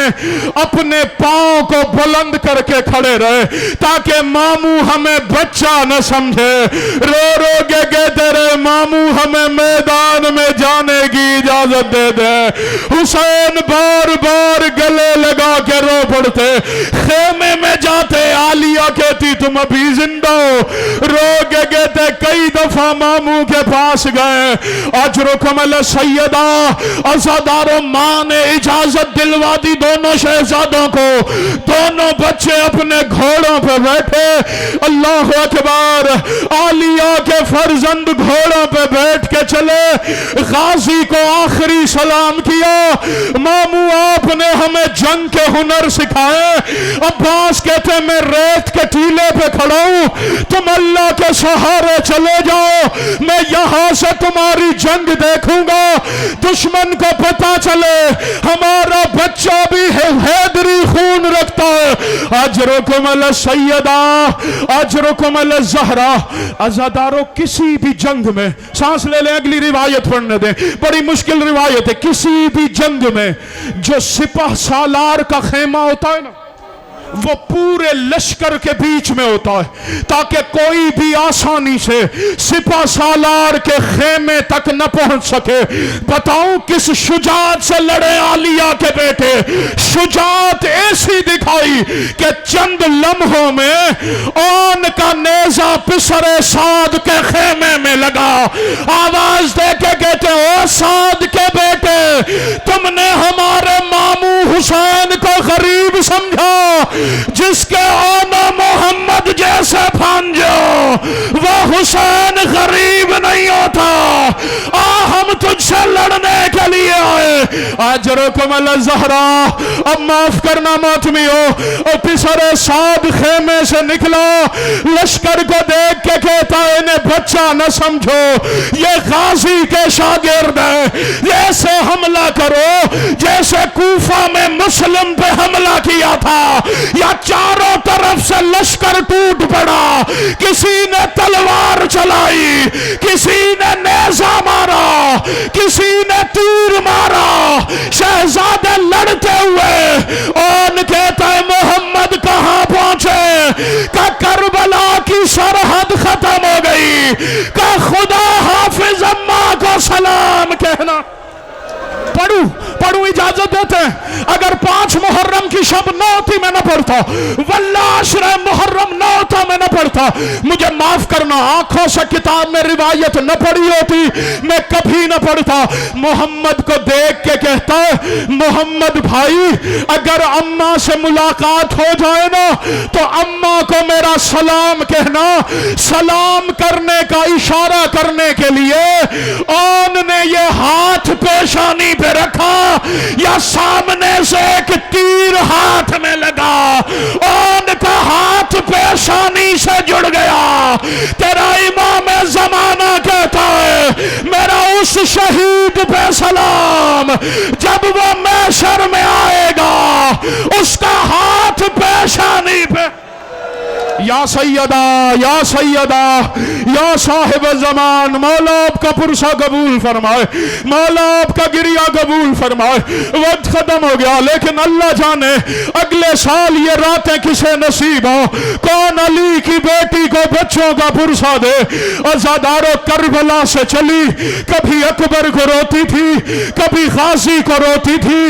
अपने पांव को बुलंद करके खड़े रहे, ताकि मामू हमें बच्चा न समझे। रो रो के कहते रहे, मामू हमें मैदान में जाने की इजाजत दे दे। हुसैन बार बार गले लगा के रो पड़ते। खेमे में जाते, आलिया कहती तुम अभी जिंदा हो। रो के कहते कई दफा मामू के पास गए। अजरुकुम अला सैयदा, अज़ादारों, मां ने इजाजत दिलवा दी दोनों शहजादों को। दोनों बच्चे अपने घोड़ों पर बैठे। अल्लाह अकबर। आलिया के फर्जंद घोड़ों पर बैठ के चले। गाजी को आखिरी सलाम किया, मामू आपने हमें जंग के हुनर सिखाए। अब्बास कहते मैं रेत के टीले पे खड़ा हूं, तुम अल्लाह के सहारे चले जाओ, मैं यहां से तुम्हारी जंग देखूंगा। दुश्मन को पता चले हमारा बच्चा भी है हैदरी खून रखता है। अजरुकुम अला सैयदा, अजरुकुम अला ज़हरा। अज़ादारों, किसी भी जंग में, सांस ले ले, अगली रिवायत पढ़ने दें, बड़ी मुश्किल रिवायत है। किसी भी जंग में जो सिपाह सालार का खेमा होता है ना, वो पूरे लश्कर के बीच में होता है, ताकि कोई भी आसानी से सिपा सालार के खेमे तक न पहुंच सके। बताऊं किस शुजात से लड़े आलिया के बेटे। शुजात ऐसी दिखाई कि चंद लम्हों में ओन का नेजा पिसरे साद के खेमे में लगा। आवाज दे के कहते, ओ साद के बेटे, तुमने हमारे मामू हुसैन को गरीब समझा, जिसके ओना मोहम्मद जैसे भांजो, वह हुसैन गरीब नहीं होता। आ हम तुझसे लड़ने के के लिए आए। अजरकुम अला ज़हरा, अब माफ करना मातमियो। और पिसरे साद खेमे से निकला, लश्कर को देख के कहता है इन्हें बच्चा न समझो, ये गाजी के शागिर्द है। ऐसे हमला करो जैसे कूफा में मुस्लिम पे हमला किया था, या चारों तरफ से लश्कर टूट पड़ा। किसी ने तलवार चलाई, किसी ने नेजा मारा, किसी ने तीर मारा। शहजादे लड़ते हुए और कहता है मोहम्मद कहां पहुंचे? का करबला की सरहद खत्म हो गई। का खुदा हाफिज अम्मा को सलाम कहना। पढ़ू इजाजत देते हैं। अगर 5 मुहर्रम की शब 9 थी मैं न पढ़ता, वल्लाह अशरे मुहर्रम 9 था मैं न पढ़ता। मुझे माफ करना, आंखों से किताब में रिवायत न पढ़ी होती मैं कभी न पढ़ता। मोहम्मद को देख के कहता है मोहम्मद भाई, अगर अम्मा से मुलाकात हो जाए ना तो अम्मा को मेरा सलाम कहना। सलाम करने का इशारा करने के लिए औन ने ये हाथ पेशानी पे रखा, या सामने से एक तीर हाथ में लगा, औन का हाथ पेशानी से जुड़ गया। तेरा इमाम जमाना कहता है मेरा उस शहीद पे सलाम, जब वो महशर में आएगा उसका हाथ पेशानी पे। या सैयदा, या सैयदा, या साहिब ज़मान, मौला आपका पुरसा कबूल फरमाए, मौला आपका गिरिया कबूल फरमाए। वक्त खत्म हो गया, लेकिन अल्लाह जाने अगले साल ये रातें किसे नसीब हो। कौन अली की बेटी को बच्चों का पुरसा दे। अज़ादारो करबला से चली, कभी अकबर को रोती थी, कभी गाजी को रोती थी,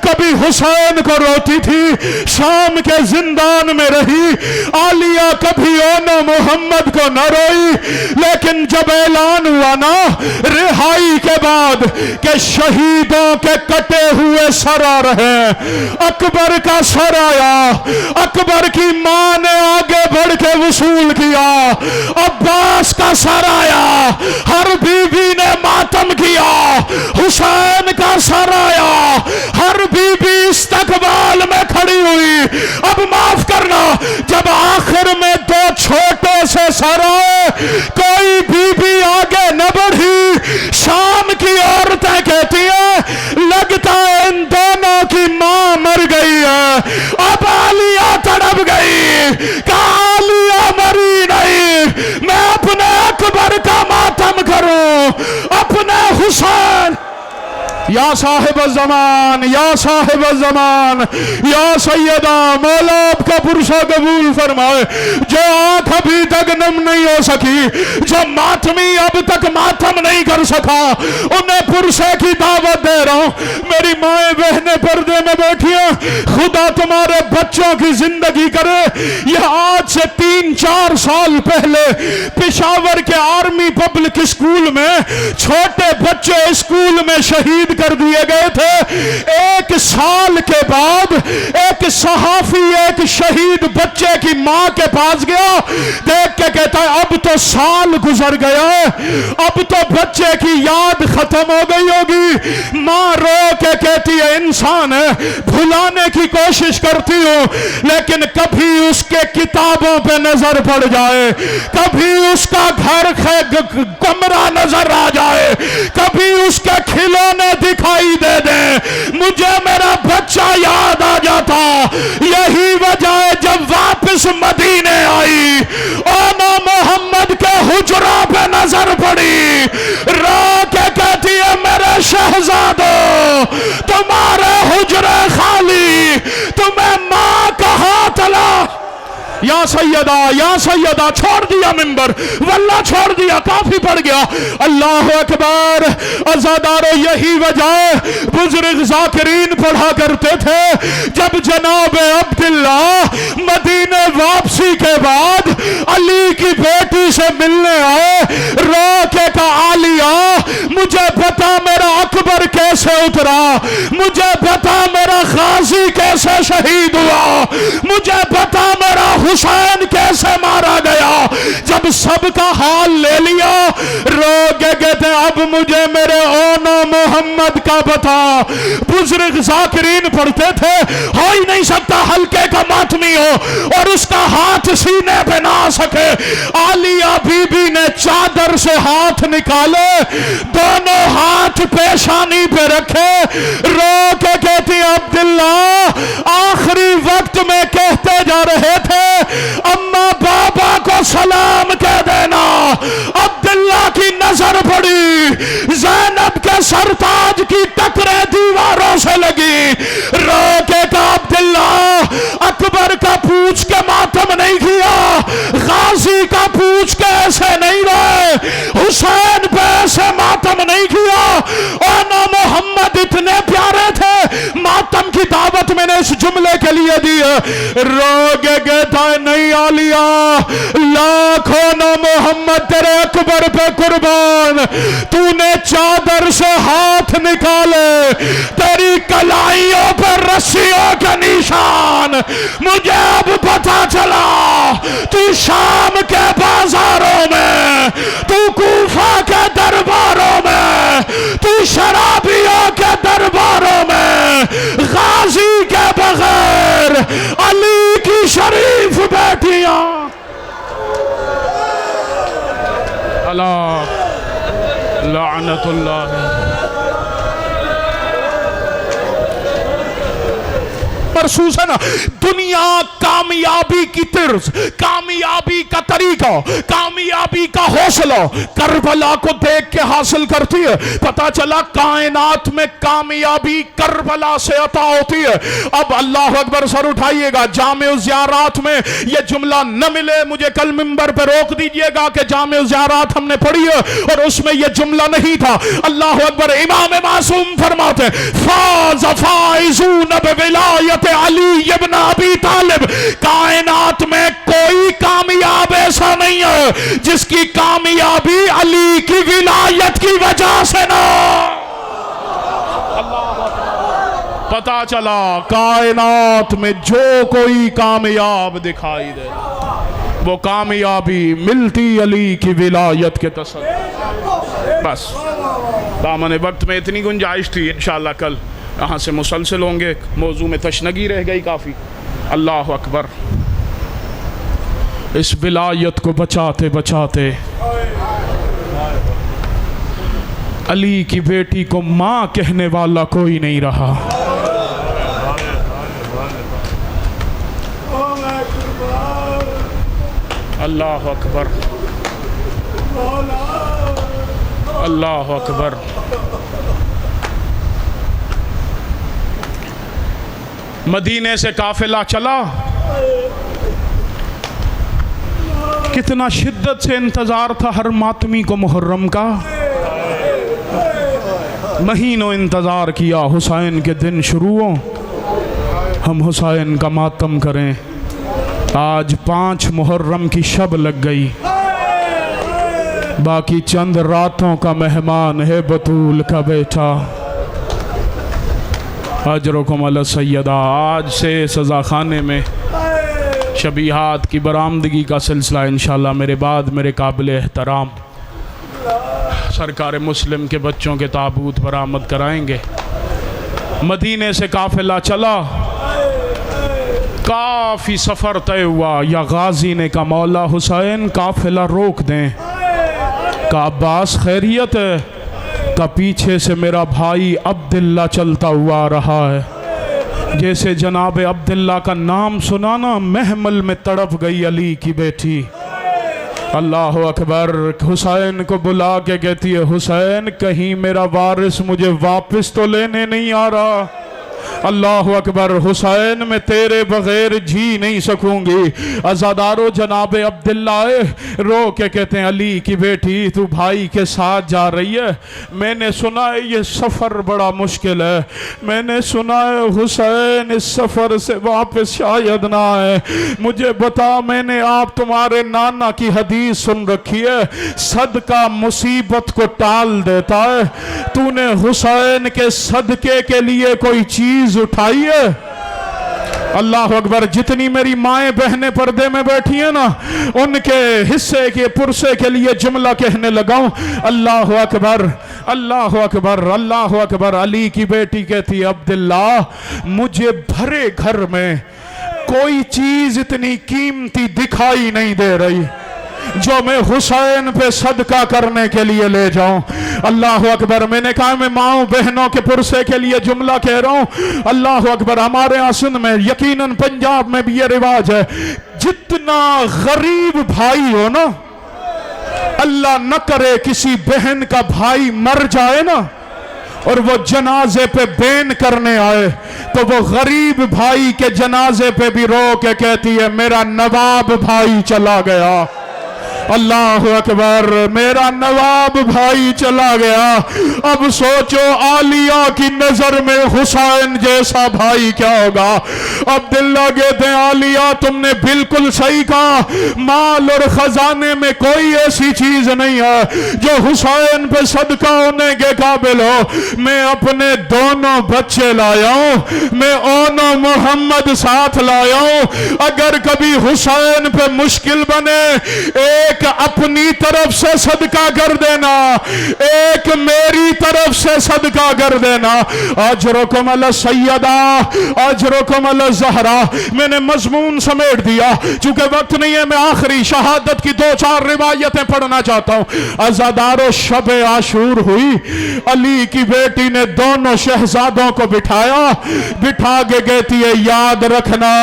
कभी हुसैन को रोती थी, शाम के जिंदान में रही। आलिया कभी ओनो मोहम्मद को न रोई, लेकिन जब ऐलान हुआ ना रिहाई के बाद के शहीदों के कटे हुए सर आ रहे, अकबर का सर आया। अकबर की मां ने आगे बढ़ के वसूल किया। अब्बास का सर आया, हर बीबी ने मातम किया। हुसैन का सर आया, हर बीबी इस्तकबाल में खड़ी हुई। अब माफ करना, जब आखिर में 2 छोटे से सर आए, कोई बीबी आगे न बढ़ी। शाम की औरतें कहती है लगता है इन दोनों की मां मर गई है। अब आलिया तड़प गई, आलिया मरी नहीं, मैं अपने अकबर का मातम करूं, अपने हुसैन। या साहिब ज़मान, या साहिब ज़मान, या सैयदा, मौला आपका पुरसा कबूल फरमाए। जो आंख अभी तक नम नहीं हो सकी, जो मातमी अब तक मातम नहीं कर सका, उन्हें पुरसे की दावत दे रहा हूं। मेरी माएं बहनें पर्दे में बैठी हैं, खुदा तुम्हारे बच्चों की जिंदगी करे। यह आज से 3-4 साल पहले पेशावर के आर्मी पब्लिक स्कूल में छोटे बच्चे स्कूल में शहीद कर दिए गए थे। 1 साल के बाद एक सहाफी एक शहीद बच्चे की मां के पास गया, देख के कहता है अब तो साल गुजर गया है, अब तो बच्चे की याद खत्म हो गई होगी। मां रो के कहती है इंसान है, भुलाने की कोशिश करती हूं, लेकिन कभी उसके किताबों पे नजर पड़ जाए, कभी उसका घर कमरा नजर आ जाए, कभी उसके खिलौने दिखाई दे दे, मुझे मेरा बच्चा याद आ जाता। यही वजह है जब वापस मदीने आई, ओना मोहम्मद के हुजरा पे नजर पड़ी, रो के कहती है मेरे शहजादों तुम्हारे हुजरे खाली, तुम्हें मां कहां तला। या सैयदा, छोड़ दिया मिंबर, वल्ला छोड़ दिया, काफी पड़ गया। अल्लाह अकबर। अज़ादारो यही वजह बुजुर्ग ज़ाकिरीन पढ़ा करते थे, जब जनाब अब्दुल्ला मदीने वापसी के बाद अली की बेटी से मिलने आए, रो के कहा आलिया मुझे बता मेरा अकबर कैसे उतरा, मुझे बता मेरा गाजी कैसे शहीद हुआ, मुझे बता मेरा हुसैन कैसे मारा गया। जब सबका हाल ले लिया, रो के कहते अब मुझे मेरे ओनो मोहम्मद का बता। बुजुर्ग जाकिरीन पढ़ते थे, हो ही नहीं सकता हल्के का मातमी हो और उसका हाथ सीने पे ना सके। आलिया बीबी ने चादर से हाथ निकाले, दोनों हाथ पेशानी पे रखे, रो के कहती अब्दुल्ला आखिरी वक्त में कहते जा रहे थे अम्मा बाबा को सलाम कह देना। अब्दुल्ला की नजर पड़ी, ज़ैनब के सरताज की टकरे दीवारों से लगी, रो के कहा अब्दुल्ला अकबर का पूछ के मातम नहीं किया, गाजी का पूछ के ऐसे नहीं रहे, हुसैन पे ऐसे मातम नहीं किया। और ना मोहम्मद इतने प्यारे थे, मातम की दावत मैंने इस जुमले के लिए दी है। रोगे कहता है नहीं आलिया, लाखों ना मोहम्मद तेरे अकबर पे कुर्बान, तूने चादर से हाथ निकाले, तेरी कलाइयों पर रस्सियों का निशान। मुझे अब पता चला तू शाम के बाजारों में, तू कूफा के दरबारों में, तू शराबियों के दरबारों में गाजी के बगैर अली की शरीफ बेटियां। अल्लाह लानतुल्लाह। महसूस है ना, दुनिया कामयाबी की तर्ज, कामयाबी का तरीका, कामयाबी का हौसला करबला को देख के हासिल करती है। पता चला कायनात में कामयाबी करबला से अता होती है। अब अल्लाह अकबर सर उठाइएगा, जामे ज़ियारात में यह जुमला न मिले मुझे कल मिंबर पर रोक दीजिएगा कि जामे ज़ियारात हमने पढ़ी है और उसमें यह जुमला नहीं था। अल्लाह अकबर, इमाम मासूम फरमाते फाज़ फाइज़ून बिविलायत अली इब्न अबी तालिब, कायनात में कोई कामयाब ऐसा नहीं है जिसकी कामयाबी अली की विलायत की वजह से ना। पता चला कायनात में जो कोई कामयाब दिखाई दे वो कामयाबी मिलती अली की विलायत के तसल्लुत। बस दामन वक्त में इतनी गुंजाइश थी, इंशाअल्लाह कल यहाँ से मुसलसल होंगे, मौजू में तशनगी रह गई काफ़ी। अल्लाह अकबर, इस विलायत को बचाते बचाते अली की बेटी को माँ कहने वाला कोई नहीं रहा। अल्लाह अकबर, अल्लाह अकबर। मदीने से काफिला चला, कितना शिद्दत से इंतजार था हर मातमी को मुहर्रम का। महीनों इंतजार किया हुसैन के दिन शुरू हो, हम हुसैन का मातम करें। आज 5 मुहर्रम की शब लग गई, बाकी चंद रातों का मेहमान है बतूल का बेटा। अजरुकुम अला सैयदा। आज से सज़ा खाने में शबीहात की बरामदगी का सिलसिला इंशाअल्लाह मेरे बाद मेरे काबिल एहतराम सरकार मुस्लिम के बच्चों के ताबूत बरामद कराएंगे। मदीने से काफिला चला, काफ़ी सफ़र तय हुआ। या गाजी ने कहा मौला हुसैन काफिला रोक दें। का अब्बास खैरियत है? का पीछे से मेरा भाई अब्दुल्ला चलता हुआ आ रहा है। जैसे जनाब अब्दुल्ला का नाम सुना ना, महमल में तड़प गई अली की बेटी। अल्लाह अकबर। हुसैन को बुला के कहती है हुसैन कहीं मेरा वारिस मुझे वापस तो लेने नहीं आ रहा। अल्लाह अकबर। हुसैन मैं तेरे बगैर जी नहीं सकूंगी। अज़ादारो जनाब अब्दुल्ला रो के कहते हैं अली की बेटी तू भाई के साथ जा रही है, मैंने सुना है ये सफ़र बड़ा मुश्किल है, मैंने सुना है हुसैन इस सफ़र से वापस शायद ना आए, मुझे बता मैंने आप तुम्हारे नाना की हदीस सुन रखी है, सदका मुसीबत को टाल देता है, तूने हुसैन के सदके के लिए कोई चीज उठाई है? अल्लाह अकबर। जितनी मेरी माएँ बहनें पर्दे में बैठी हैं ना, उनके हिस्से के पुरसे के लिए जुमला कहने लगाऊं। अल्लाह अकबर, अल्लाह अकबर, अल्लाह अकबर। अली की बेटी कहती है, अब्दुल्ला, मुझे भरे घर में कोई चीज इतनी कीमती दिखाई नहीं दे रही जो मैं हुसैन पे सदका करने के लिए ले जाऊं। अल्लाह अकबर। मैंने कहा मैं माओ बहनों के पुरसे के लिए जुमला कह रहा हूं। अल्लाह अकबर। हमारे यहाँ सिंध में, यकीनन पंजाब में भी ये रिवाज है, जितना गरीब भाई हो ना, अल्लाह न करे किसी बहन का भाई मर जाए ना और वो जनाजे पे बैन करने आए, तो वो गरीब भाई के जनाजे पे भी रो के कहती है, मेरा नवाब भाई चला गया। अल्लाह अकबर। मेरा नवाब भाई चला गया। अब सोचो आलिया की नजर में हुसैन जैसा भाई क्या होगा। अब्दुल्ला कहते हैं, आलिया तुमने बिल्कुल सही कहा, माल और खजाने में कोई ऐसी चीज नहीं है जो हुसैन पे सदका होने के काबिल हो। मैं अपने दोनों बच्चे लाया हूं, मैं ओनो मोहम्मद साथ लाया हूं। अगर कभी हुसैन पे मुश्किल बने, एक अपनी तरफ से सदका कर देना, एक मेरी तरफ से सदका कर देना। अजरुकुम अला सैयदा, अजरुकुम अला ज़हरा। मैंने मजमून समेट दिया, चूंकि वक्त नहीं है। मैं आखिरी शहादत की 2-4 रिवायतें पढ़ना चाहता हूं। अज़ादारो शब आशूर हुई, अली की बेटी ने दोनों शहजादों को बिठाया, बिठा के कहती है, याद रखना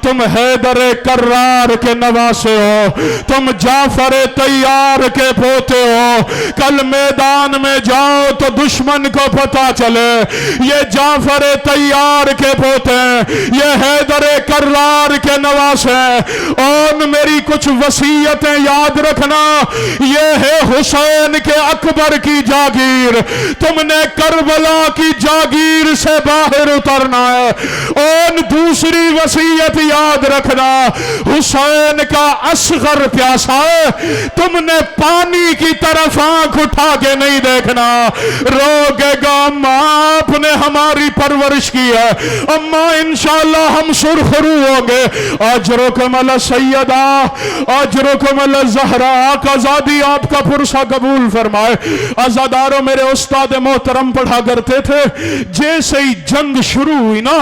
तुम हैदर कर्रार के नवासे हो, तुम जाफर तैयार के पोते हो। कल मैदान में जाओ तो दुश्मन को पता चले ये जाफर तैयार के पोते हैं, ये हैदर कर्रार के नवास हैं। और मेरी कुछ वसीयतें याद रखना, ये है हुसैन के अकबर की जागीर, तुमने करबला की जागीर से बाहर उतरना है। और दूसरी वसीयत याद रखना, हुसैन का असगर प्यासा है, तुमने पानी की तरफ आंख उठा के नहीं देखना। रोकेगा, अम्मा आपने हमारी परवरिश की है, अम्मा इंशाअल्लाह हम सुरखरू होंगे। अजरुकुम अला सैयदा, अजरुकुम अला ज़हरा। आज़ादी आपका पुरसा कबूल फरमाए। आज़ादारों, मेरे उस्ताद मोहतरम पढ़ा करते थे, जैसे ही जंग शुरू हुई ना,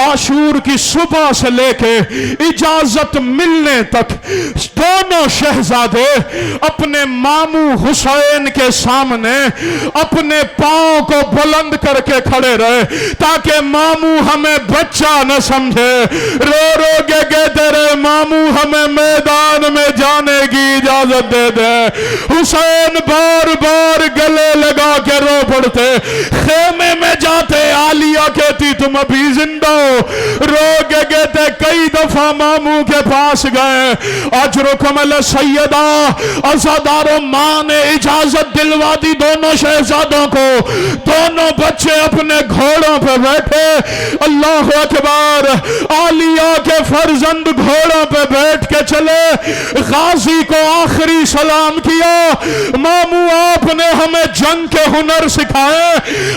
आशूर की सुबह से लेके इजाजत मिलने तक दोनों शहजादे अपने मामू हुसैन के सामने अपने पांव को बुलंद करके खड़े रहे, ताकि मामू हमें बच्चा न समझे। रो रो के कहते रहे, मामू हमें मैदान में जाने की इजाजत दे दे। हुसैन बार बार गले लगा के रो पड़ते। खेमे में जाते, आलिया कहती तुम अभी जिंदा हो। रो के कहते, कई दफा मामू के पास गए। अजरुकुम अला सैयदा। अज़ादारों, मां ने इजाजत दिलवा दी दोनों शहजादों को। दोनों बच्चे अपने घोड़ों पर बैठे। अल्लाह अकबर। आलिया के फर्जंद घोड़ों पर बैठ के चले, गाजी को आखिरी सलाम किया। मामू आपने हमें जंग के हुनर सिखाए।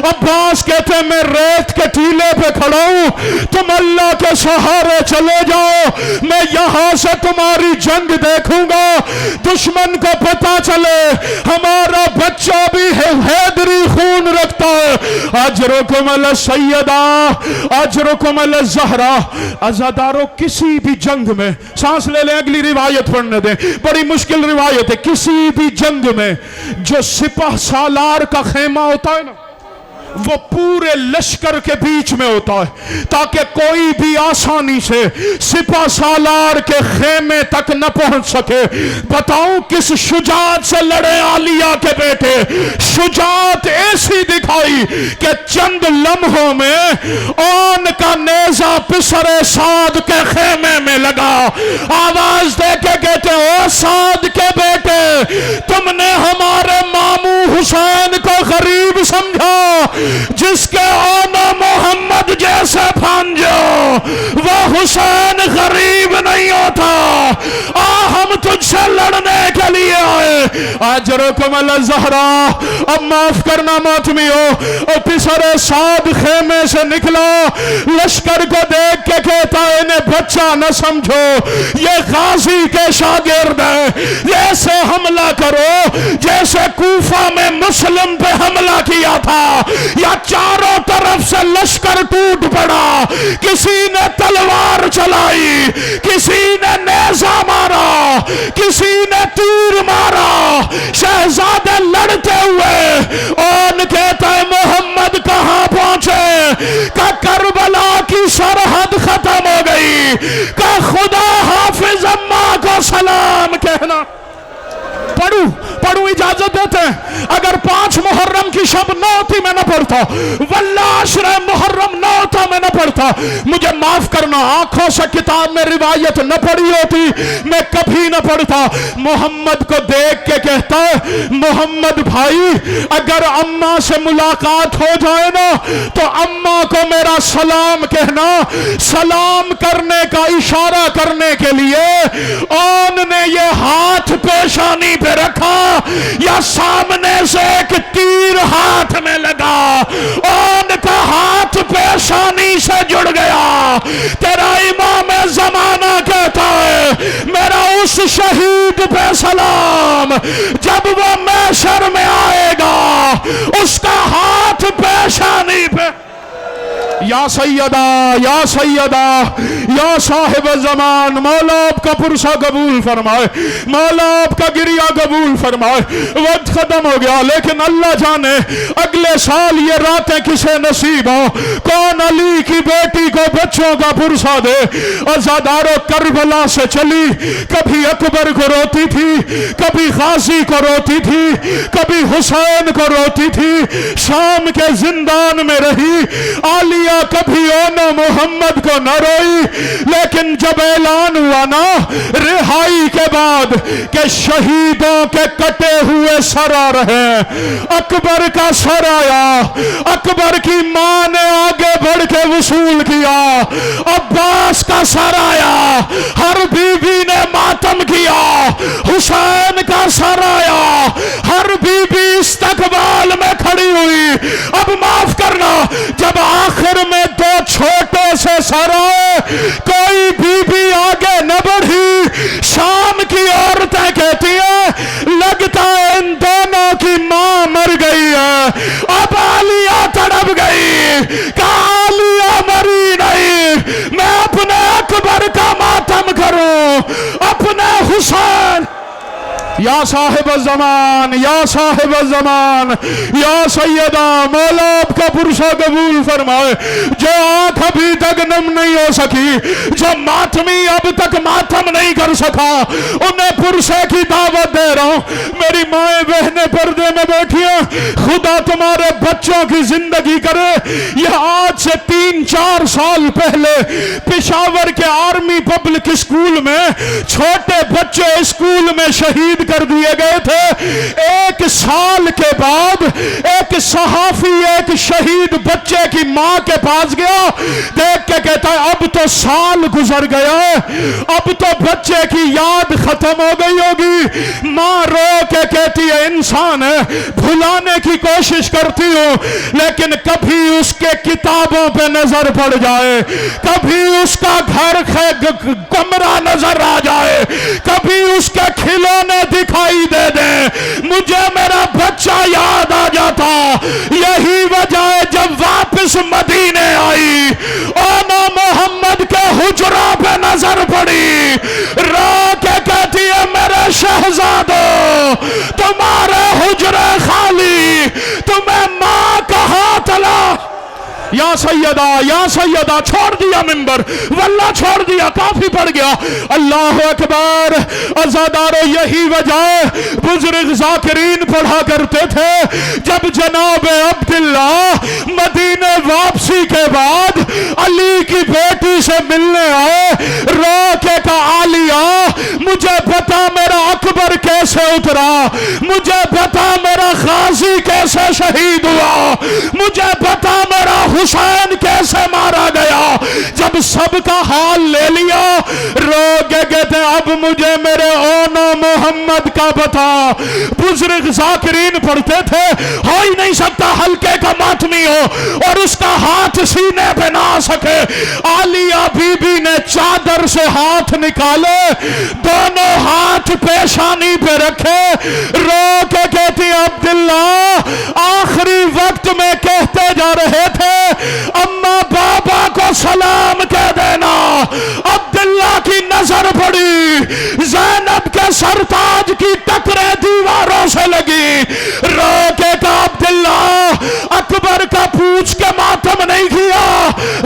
अब्बास कहते मैं रेत के टीले पे खड़ा हूं, तुम अल्लाह के सहारे चले जाओ, मैं यहां से तुम्हारी जंग देखूंगा। दुश्मन को पता चले हमारा बच्चा भी हैदरी खून रखता है। अजरुकुम अला सैयदा, अजरुकुम अला ज़हरा। अज़ादारों, किसी भी जंग में, सांस ले ले अगली रिवायत पढ़ने दें, बड़ी मुश्किल रिवायत है। किसी भी जंग में जो सिपाह सालार का खेमा होता है ना, वो पूरे लश्कर के बीच में होता है, ताकि कोई भी आसानी से सिपा सालार के खेमे तक न पहुंच सके। बताऊं किस शुजात से लड़े आलिया के बेटे। शुजात ऐसी दिखाई कि चंद लम्हों में ओन का नेजा पिसरे साद के खेमे में लगा। आवाज दे के कहते, ओ साद के बेटे, तुमने हमारे मामू हुसैन को गरीब समझा, जिसके आना मोहम्मद जैसे भांजो, वो हुसैन गरीब नहीं होता। हम तुझसे लड़ने के लिए आए, अजरकुम अला ज़हरा। अब माफ करना मातमियो। और पिसरे साद खेमे से निकला, लश्कर को देख के कहता है इन्हें बच्चा न समझो, ये गाजी के शागिर्द है, ऐसे हमला करो जैसे कूफा में मुस्लिम पे हमला किया था, या चारों तरफ से लश्कर टूट पड़ा। किसी ने तलवार चलाई, किसी ने नेजा मारा, किसी ने तीर मारा। शहजादे लड़ते हुए और कहता है मोहम्मद कहां पहुंचे? का करबला की सरहद खत्म हो गई। का खुदा हाफिज अम्मा को सलाम कहना। पढ़ू इजाजत देते हैं। अगर 5 मुहर्रम की शब 9 में न पढ़ता, वल्लाह अशरे मुहर्रम 9 में न पढ़ता, मुझे माफ करना, आंखों से किताब में रिवायत न पढ़ी होती, मैं कभी न पढ़ता। मोहम्मद को देख के कहता है मोहम्मद भाई, अगर अम्मा से मुलाकात हो जाए ना तो अम्मा को मेरा सलाम कहना। सलाम करने का इशारा करने के लिए ओन ने ये हाथ पेशानी पे रखा, या सामने से एक तीर हाथ में लगा, उनका हाथ पेशानी से जुड़ गया। तेरा इमाम जमाना कहता है मेरा उस शहीद पे सलाम, जब वो महशर में आएगा उसका हाथ पेशानी पे। या सैयदा, या सैयदा, या साहिब ज़मान, मौला आपका पुरसा कबूल फरमाए, मौला आपका गिरिया कबूल फरमाए। वक्त खत्म हो गया, लेकिन अल्लाह जाने अगले साल ये रातें किसे नसीब हो, कौन अली की बेटी को बच्चों का पुरसा दे। अज़ादारो करबला से चली, कभी अकबर को रोती थी, कभी गाजी को रोती थी, कभी हुसैन को रोती थी, शाम के जिंदान में रही। आलिया कभी ओनो मोहम्मद को न रोई, लेकिन जब ऐलान हुआ ना रिहाई के बाद के शहीदों के कटे हुए सर आ रहे, अकबर का सर आया, अकबर की मां ने आगे बढ़ के वसूल किया। अब्बास का सर आया, हर बीबी ने मातम किया। हुसैन का सर आया, हर बीबी इस्तकबाल में खड़ी हुई। अब माफ करना, जब आखिर में 2 छोटे से सर आए, कोई बीबी आगे न बढ़ी। शाम की औरतें कहती है लगता है इन दोनों की मां मर गई है। अब आलिया तड़प गई, आलिया मरी नहीं, मैं अपने अकबर का मातम करूं, अपने हुसैन। या साहिब ज़मान, या साहिब ज़मान, या सैयदा, मौला आपका पुरसा कबूल फरमाए। जो आंख अभी तक नम नहीं हो सकी, जो मातमी अब तक मातम नहीं कर सका, उन्हें पुरसे की दावत दे रहा हूं। मेरी माएं बहनें पर्दे में बैठी हैं, खुदा तुम्हारे बच्चों की जिंदगी करे। यह आज से 3-4 साल पहले पेशावर के आर्मी पब्लिक स्कूल में छोटे बच्चे स्कूल में शहीद कर दिए गए थे। 1 साल के बाद एक सहाफी एक शहीद बच्चे की मां के पास गया, देख के कहता है अब तो साल गुजर गया, अब तो बच्चे की याद खत्म हो गई होगी। मां रो के कहती है इंसान है, भुलाने की कोशिश करती हूं, लेकिन कभी उसके किताबों पे नजर पड़ जाए, कभी उसका घर कमरा नजर आ जाए, कभी उसके खिलौने दिखाई दे दे, मुझे मेरा बच्चा याद आ जाता। यही वजह है जब वापस मदीने आई, ओना मोहम्मद के हुजरा पे नजर पड़ी, रो के कहती है मेरे शहजादों तुम्हारे हुजरे खाली, तुम्हें मां कहां तला। या सैयदा, छोड़ दिया मिंबर, वल्ला छोड़ दिया, काफी पड़ गया। अल्लाह अकबर। अज़ादारो यही वजह बुजुर्ग ज़ाकिरीन पढ़ा करते थे, जब जनाब अब्दुल्ला मदीने वापसी के बाद अली की बेटी से मिलने आए, रो के का आलिया मुझे बता मेरा अकबर कैसे उतरा, मुझे बता मेरा गाजी कैसे शहीद हुआ, मुझे बता मेरा हुसैन कैसे मारा गया। जब सबका हाल ले लिया, रो के कहते अब मुझे मेरे ओनो मोहम्मद मोहम्मद का बता। बुजुर्ग जाकिरीन पढ़ते थे, हो ही नहीं सकता हल्के का मातमी हो और उसका हाथ सीने पे ना सके। आलिया बीबी ने चादर से हाथ निकाले, दोनों हाथ पेशानी पे रखे, रो के कहती अब्दुल्ला आखिरी वक्त में कहते जा रहे थे अम्मा बाबा को सलाम कह देना। अब्दुल्ला की नजर पड़ी, ज़ैनब के सरताज की टकरे दीवारों से लगी, रो के कहा अब्दुल्ला अकबर का पूछ के मातम नहीं किया,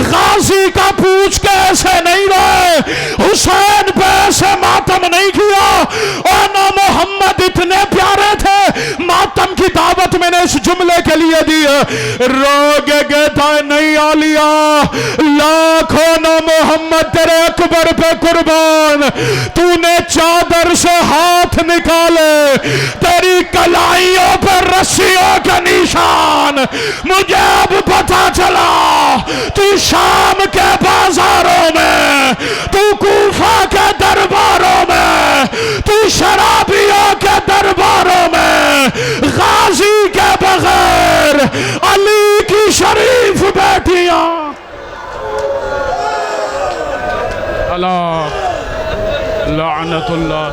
गाजी का पूछ के ऐसे नहीं रहे, हुसैन पे ऐसे मातम नहीं किया। और ना मोहम्मद इतने प्यारे थे, मातम की दावत मैंने इस जुमले के लिए दी है। रोगे कहता है नहीं आलिया, लाखों ना मोहम्मद तेरे अकबर पे कुर्बान, तूने चादर से हाथ निकाले, तेरी कलाइयों पर रस्सियों का निशान, मुझे अब पता चला तू शाम के बाजारों में, तू कूफा के दरबारों में, तू शराबियों के दरबारों में गाजी के बगैर अली की शरीफ बेटियां अल्लाह लानतुल्लाह